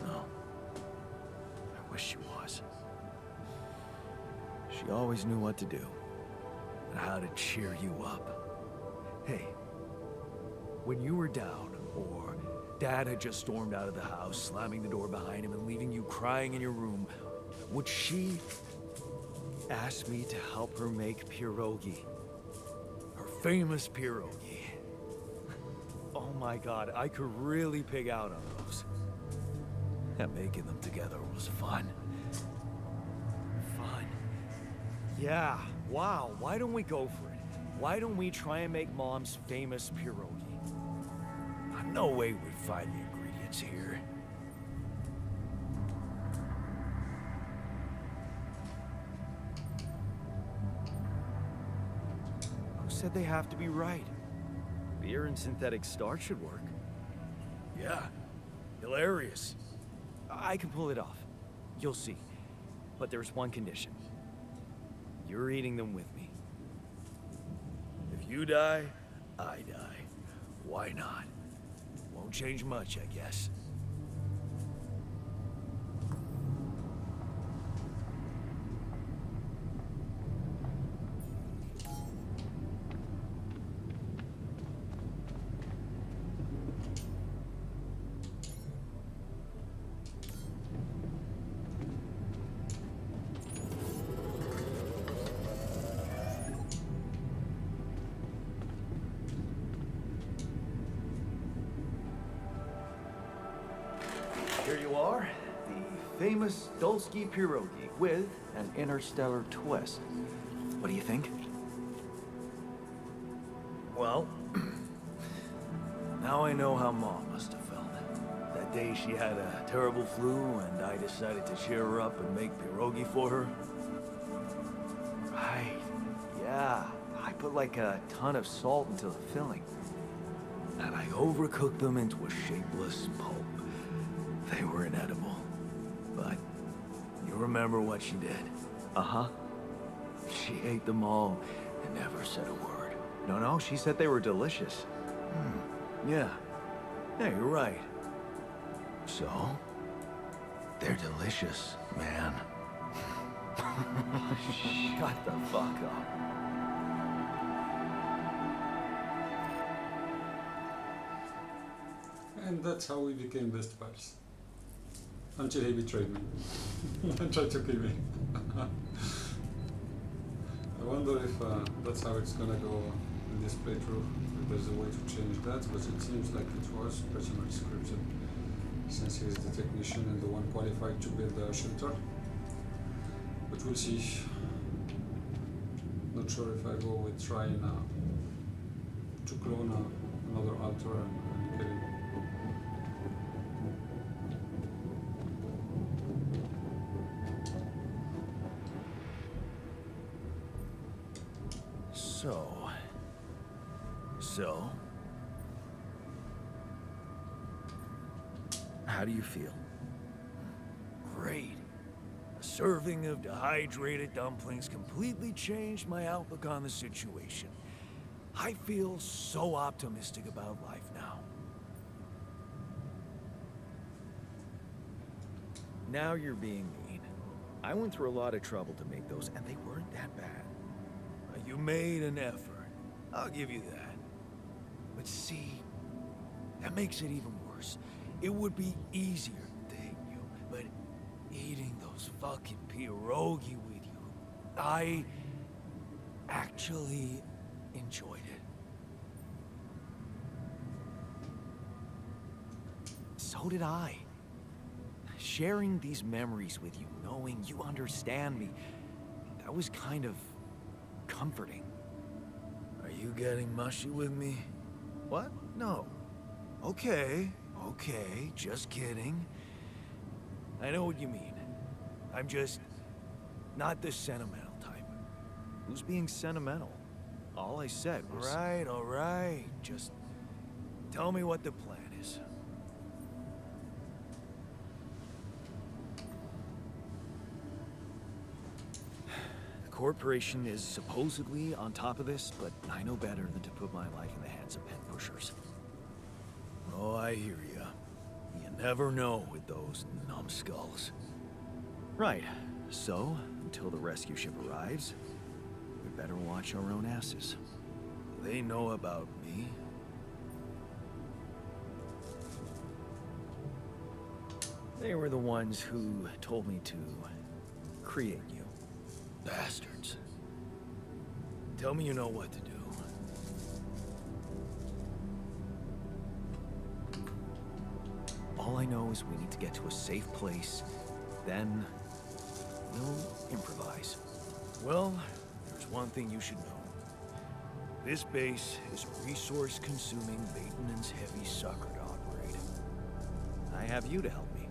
No. I wish she was. She always knew what to do, and how to cheer you up. Hey, when you were down, or Dad had just stormed out of the house, slamming the door behind him and leaving you crying in your room, would she ask me to help her make pierogi? Her famous pierogi. Oh my God, I could really pig out on those. And making them together was fun. Fun. Yeah, wow, why don't we go for it? Why don't we try and make Mom's famous pierogi? No way we'd find the ingredients here. Who said they have to be right? Beer and synthetic starch should work. Yeah, hilarious. I can pull it off. You'll see. But there's one condition. You're eating them with me. If you die, I die. Why not? Won't change much, I guess. Here you are, the famous Dulski pierogi with an interstellar twist. What do you think? Well, now I know how Mom must have felt. That day she had a terrible flu and I decided to cheer her up and make pierogi for her. Right, yeah. I put like a ton of salt into the filling. And I overcooked them into a shapeless pulp. They were inedible, but you remember what she did? Uh-huh. She ate them all and never said a word. No, she said they were delicious. Yeah. Yeah, you're right. So, they're delicious, man. Shut the fuck up. And that's how we became best pals. Until he betrayed me and tried to kill me. I wonder if that's how it's gonna go in this playthrough, if there's a way to change that, but it seems like it was pretty much scripted, since he is the technician and the one qualified to build the shelter. But we'll see. Not sure if I go with trying to clone another altar and kill him. So, how do you feel? Great. A serving of dehydrated dumplings completely changed my outlook on the situation. I feel so optimistic about life now. Now you're being mean. I went through a lot of trouble to make those, and they weren't that bad. You made an effort. I'll give you that. But see, that makes it even worse. course, it would be easier, thank you. But eating those fucking pierogi with you, I actually enjoyed it. So did I. Sharing these memories with you, knowing you understand me, that was kind of comforting. Are you getting mushy with me? What? No. Okay, just kidding. I know what you mean. I'm just not the sentimental type. Who's being sentimental? All I said was... All right. Just tell me what the plan is. The corporation is supposedly on top of this, but I know better than to put my life in the hands of pen pushers. Oh, I hear ya. You never know with those numbskulls. Right. So, until the rescue ship arrives, we better watch our own asses. They know about me. They were the ones who told me to create you. Bastards. Tell me you know what to do. All I know is we need to get to a safe place, then we'll improvise. Well, there's one thing you should know. This base is a resource-consuming, maintenance-heavy sucker to operate. I have you to help me.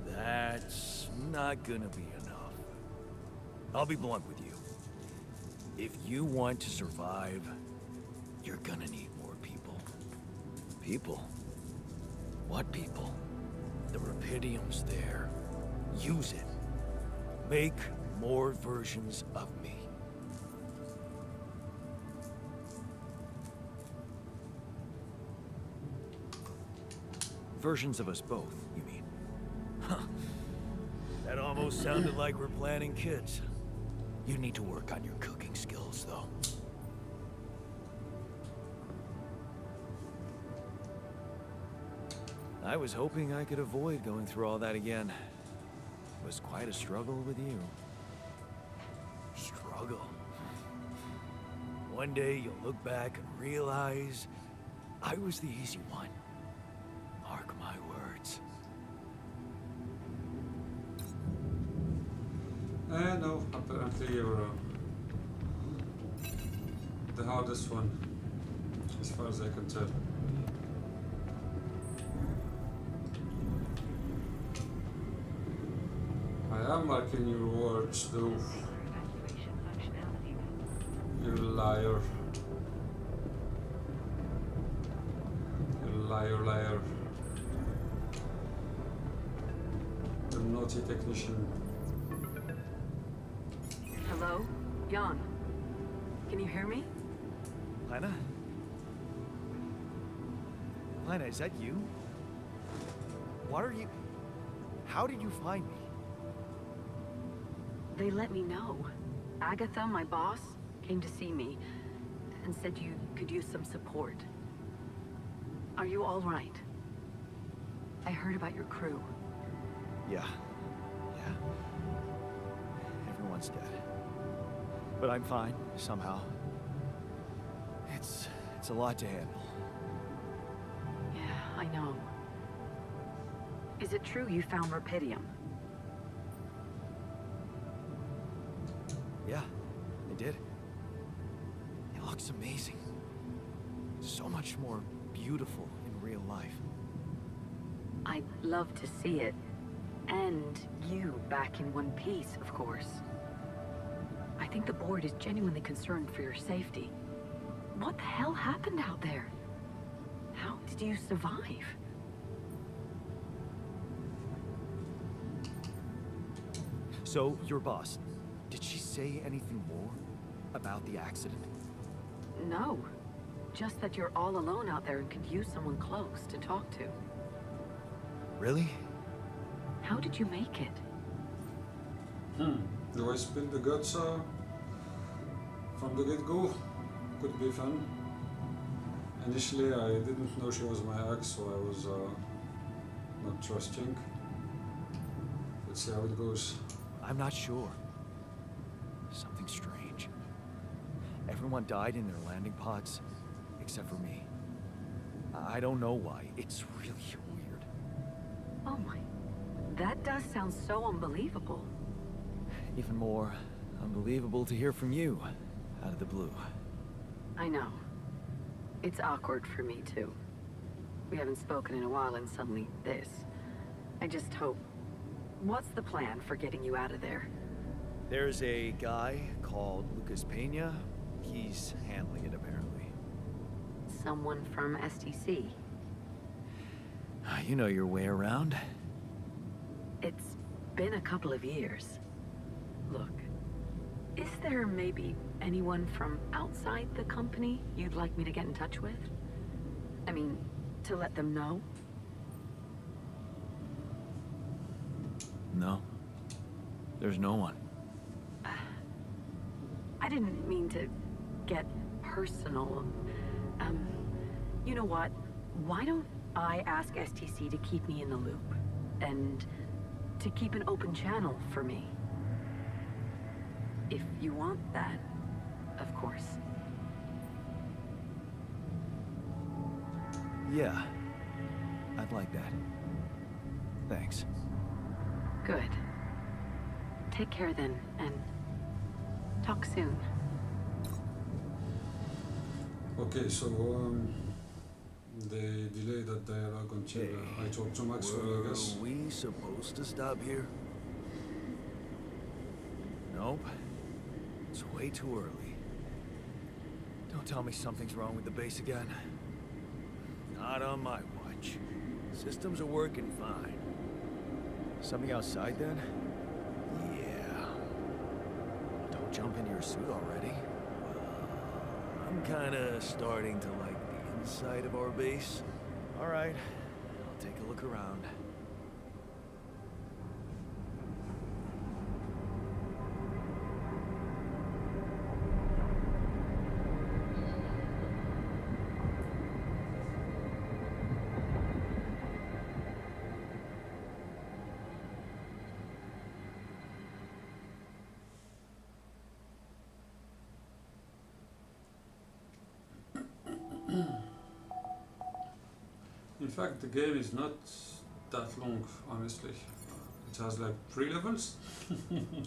That's not gonna be enough. I'll be blunt with you. If you want to survive, you're gonna need more people. People? What people? The Rapidium's there. Use it. Make more versions of me. Versions of us both, you mean? Huh. That almost sounded like we're planning kids. You need to work on your cooking skills, though. I was hoping I could avoid going through all that again. It was quite a struggle with you. Struggle? One day you'll look back and realize I was the easy one. Mark my words. No, apparently you're the hardest one, as far as I can tell. I am marking your words, though. Evacuation functionality. You liar. You liar. You naughty technician. Hello? Jan? Can you hear me? Lena? Lena, is that you? What are you... How did you find me? They let me know. Agatha, my boss, came to see me and said you could use some support. Are you all right? I heard about your crew. Yeah. Everyone's dead. But I'm fine, somehow. It's a lot to handle. Yeah, I know. Is it true you found Rapidium? Yeah, I did. It looks amazing. So much more beautiful in real life. I'd love to see it. And you back in one piece, of course. I think the board is genuinely concerned for your safety. What the hell happened out there? How did you survive? So, your boss, did she say anything more about the accident? No. Just that you're all alone out there and could use someone close to talk to. Really? How did you make it? Do I spill the guts from the get-go? Could be fun. Initially, I didn't know she was my ex, so I was not trusting. Let's see how it goes. I'm not sure. Something strange. Everyone died in their landing pods, except for me. I don't know why. It's really weird. Oh my. That does sound so unbelievable. Even more unbelievable to hear from you, out of the blue. I know. It's awkward for me, too. We haven't spoken in a while and suddenly this. I just hope... What's the plan for getting you out of there? There's a guy called Lucas Pena. He's handling it, apparently. Someone from STC. You know your way around. It's been a couple of years. Look, is there maybe anyone from outside the company you'd like me to get in touch with? I mean, to let them know? No. There's no one. I didn't mean to get personal. You know what? Why don't I ask STC to keep me in the loop? And to keep an open channel for me? If you want that, of course. Yeah. I'd like that. Thanks. Good. Take care then, and talk soon. Okay, so they delayed that dialogue until I talked to Maxwell, I guess. Were we supposed to stop here? Nope. It's way too early. Don't tell me something's wrong with the base again. Not on my watch. Systems are working fine. Something outside then? Yeah. Don't jump into your suit already. I'm kinda starting to like the inside of our base. Alright, I'll take a look around. In fact, the game is not that long, honestly. It has like 3 levels. Even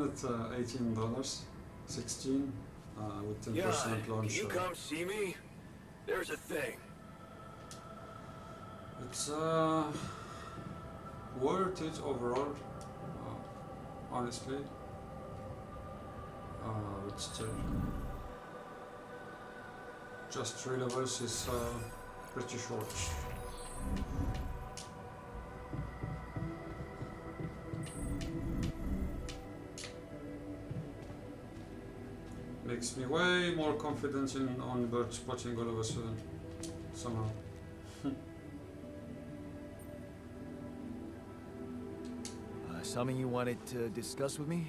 at $18, 16 with 10% launch. Can you come see me? There's a thing. It's worth it overall, honestly. But still, just 3 levels is pretty short. Makes me way more confident on bird spotting all of a sudden, somehow. Something you wanted to discuss with me?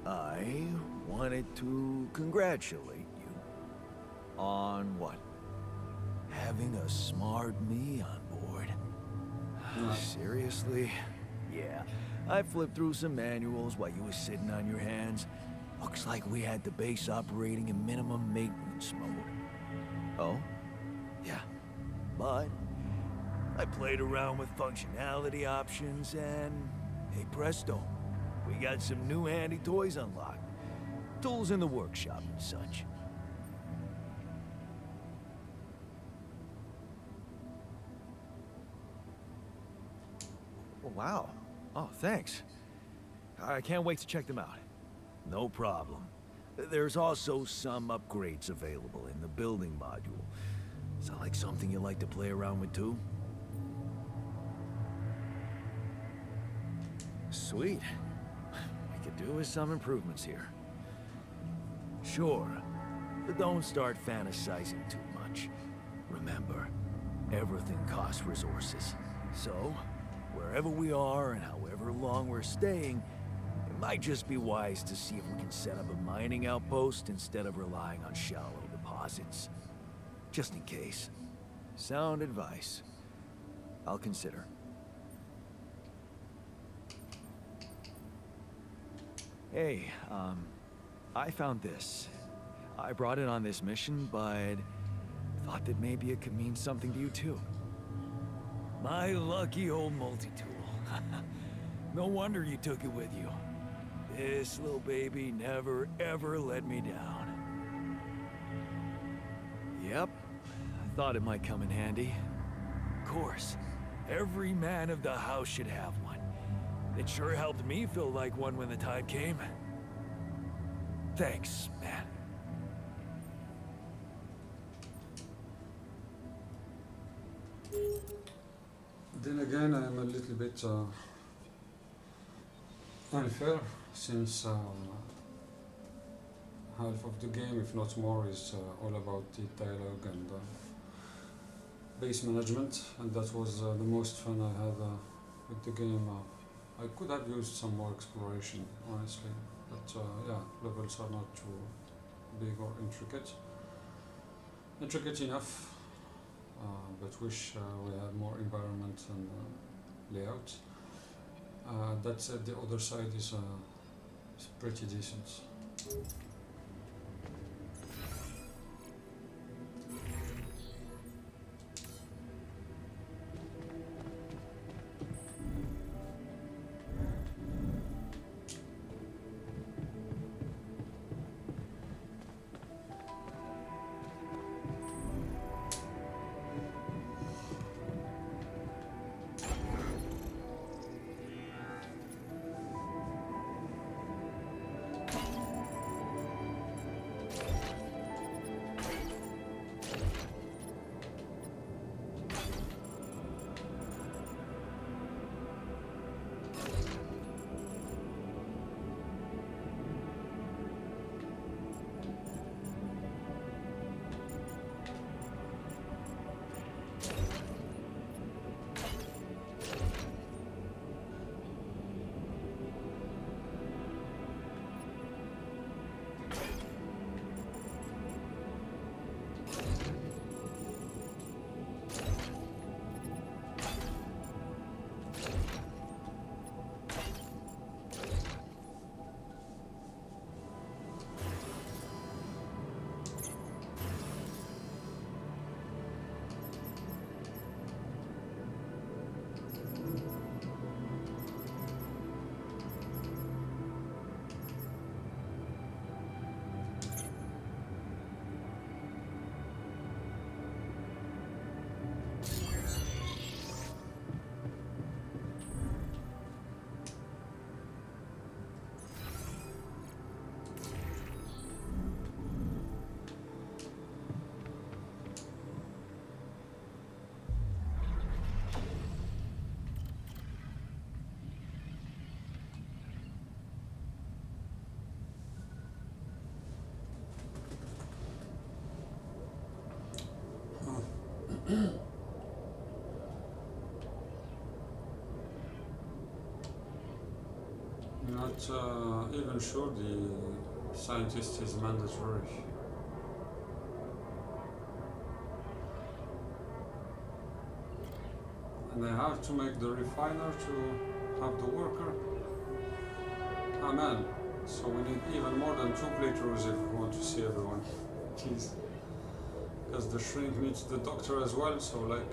I wanted to congratulate you. On what? Having a smart me on board. Seriously? Yeah. I flipped through some manuals while you were sitting on your hands. Looks like we had the base operating in minimum maintenance mode. Oh? Yeah. But I played around with functionality options and, hey presto, we got some new handy toys unlocked. Tools in the workshop and such. Wow. Oh, thanks. I can't wait to check them out. No problem. There's also some upgrades available in the building module. Sound like something you like to play around with too? Sweet. We could do with some improvements here. Sure, but don't start fantasizing too much. Remember, everything costs resources. So, wherever we are and however long we're staying, it might just be wise to see if we can set up a mining outpost instead of relying on shallow deposits. Just in case. Sound advice. I'll consider. Hey, I found this. I brought it on this mission, but thought that maybe it could mean something to you too. My lucky old multi-tool. No wonder you took it with you. This little baby never ever let me down. Yep. I thought it might come in handy. Of course. Every man of the house should have one. It sure helped me feel like one when the time came. Thanks, man. Then again, I'm a little bit unfair, since half of the game, if not more, is all about the dialogue and base management, and that was the most fun I had with the game. I could have used some more exploration, honestly, but yeah, levels are not too big or intricate. Intricate enough, but wish we had more environment and layout. That said, the other side is pretty decent. Not even sure the scientist is mandatory. And I have to make the refiner to have the worker. Ah man, so we need even more than 2 playthroughs if we want to see everyone. Jeez. Because the shrink needs the doctor as well, so like...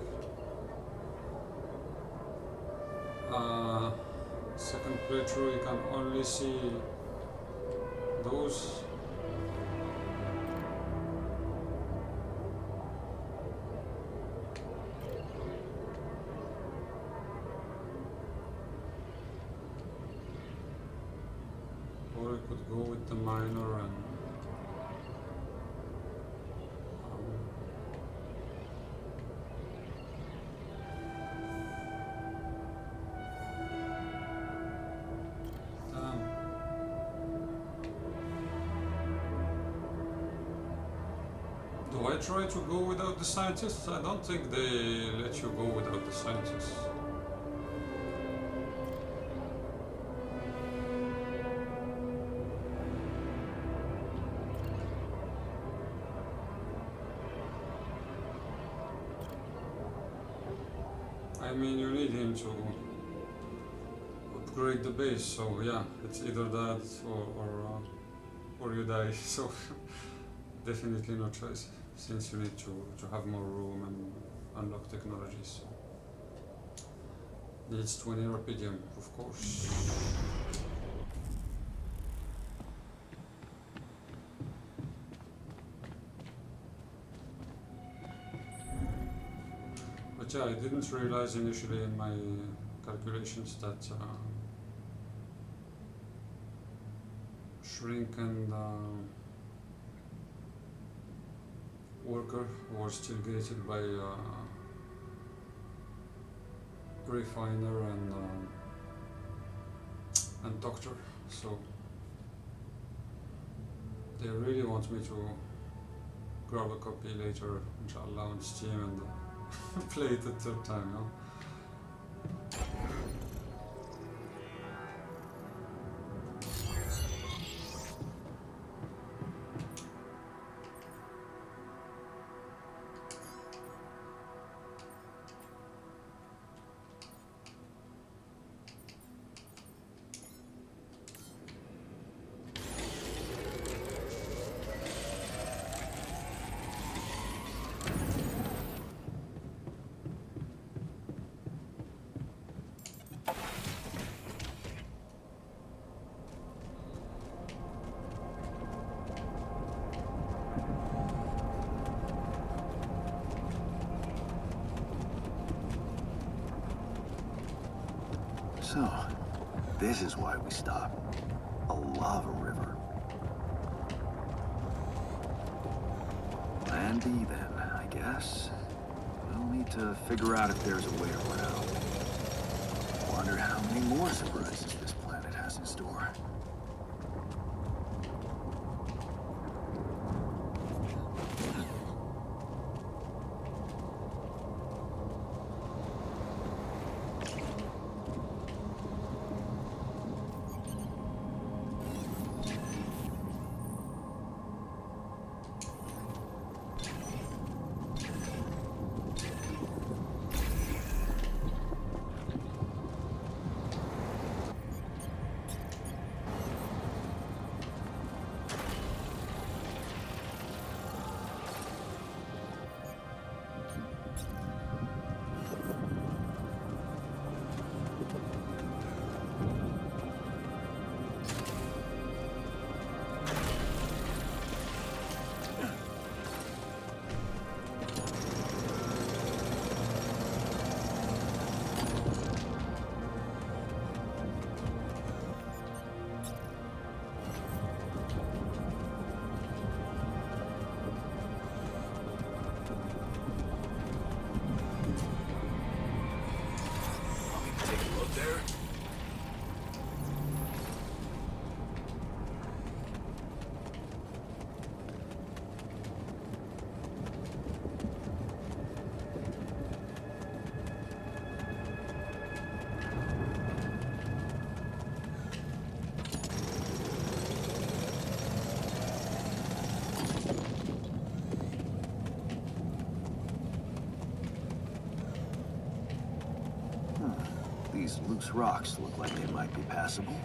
second playthrough you can only see those. Or I could go with the minor and do I try to go without the scientists? I don't think they let you go without the scientists. I mean, you need him to upgrade the base, so yeah, it's either that or you die, so definitely no choice, since you need to have more room and unlock technologies, so needs 20 Rapidium, of course. But yeah, I didn't realize initially in my calculations that Shrink and Worker were still gated by Refiner and Doctor, so they really want me to grab a copy later, inshallah, on Steam and play it a third time, you know? So, this is why we stopped. A lava river. Plan B then, I guess. We'll need to figure out if there's a way around. Wonder how many more surprises this planet has in store. These loose rocks look like they might be passable.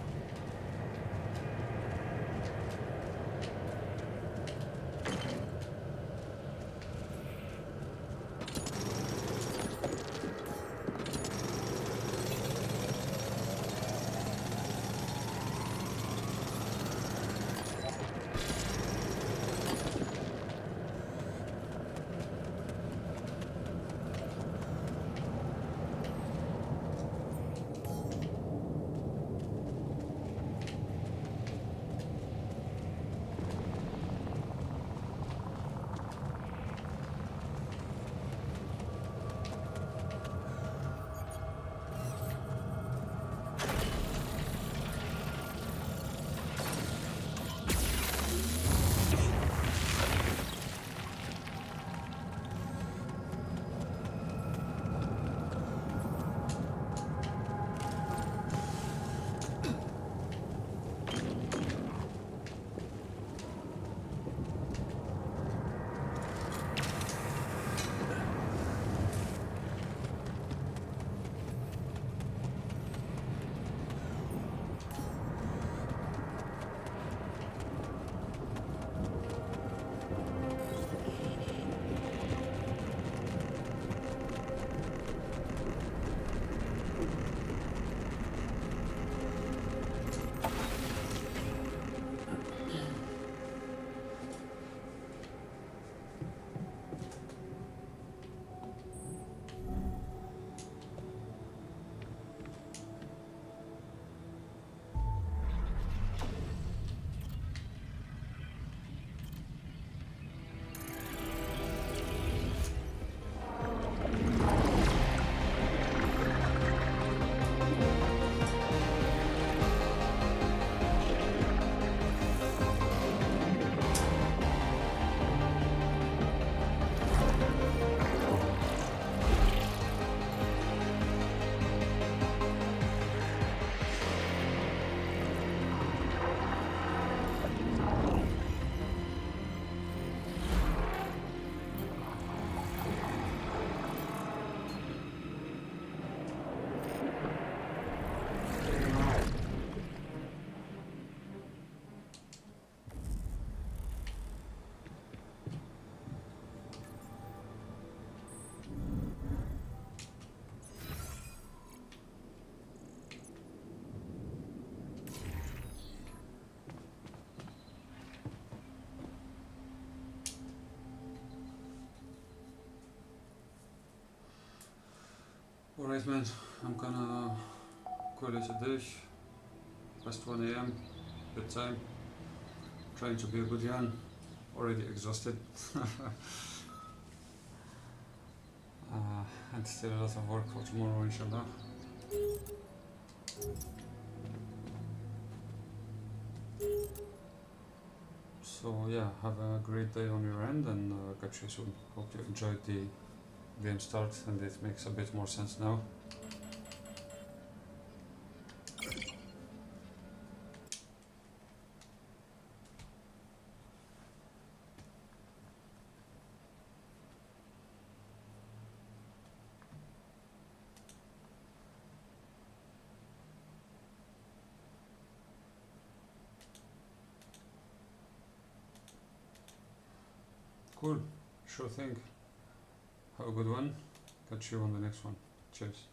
Alright man, I'm gonna call it a day. Past 1 AM, bedtime. Trying to be a good Jan. Already exhausted. And still a lot of work for tomorrow, inshallah. So yeah, have a great day on your end, and catch you soon. Hope you enjoyed the game start and it makes a bit more sense now. Cool, sure thing. Have a good one. Catch you on the next one. Cheers.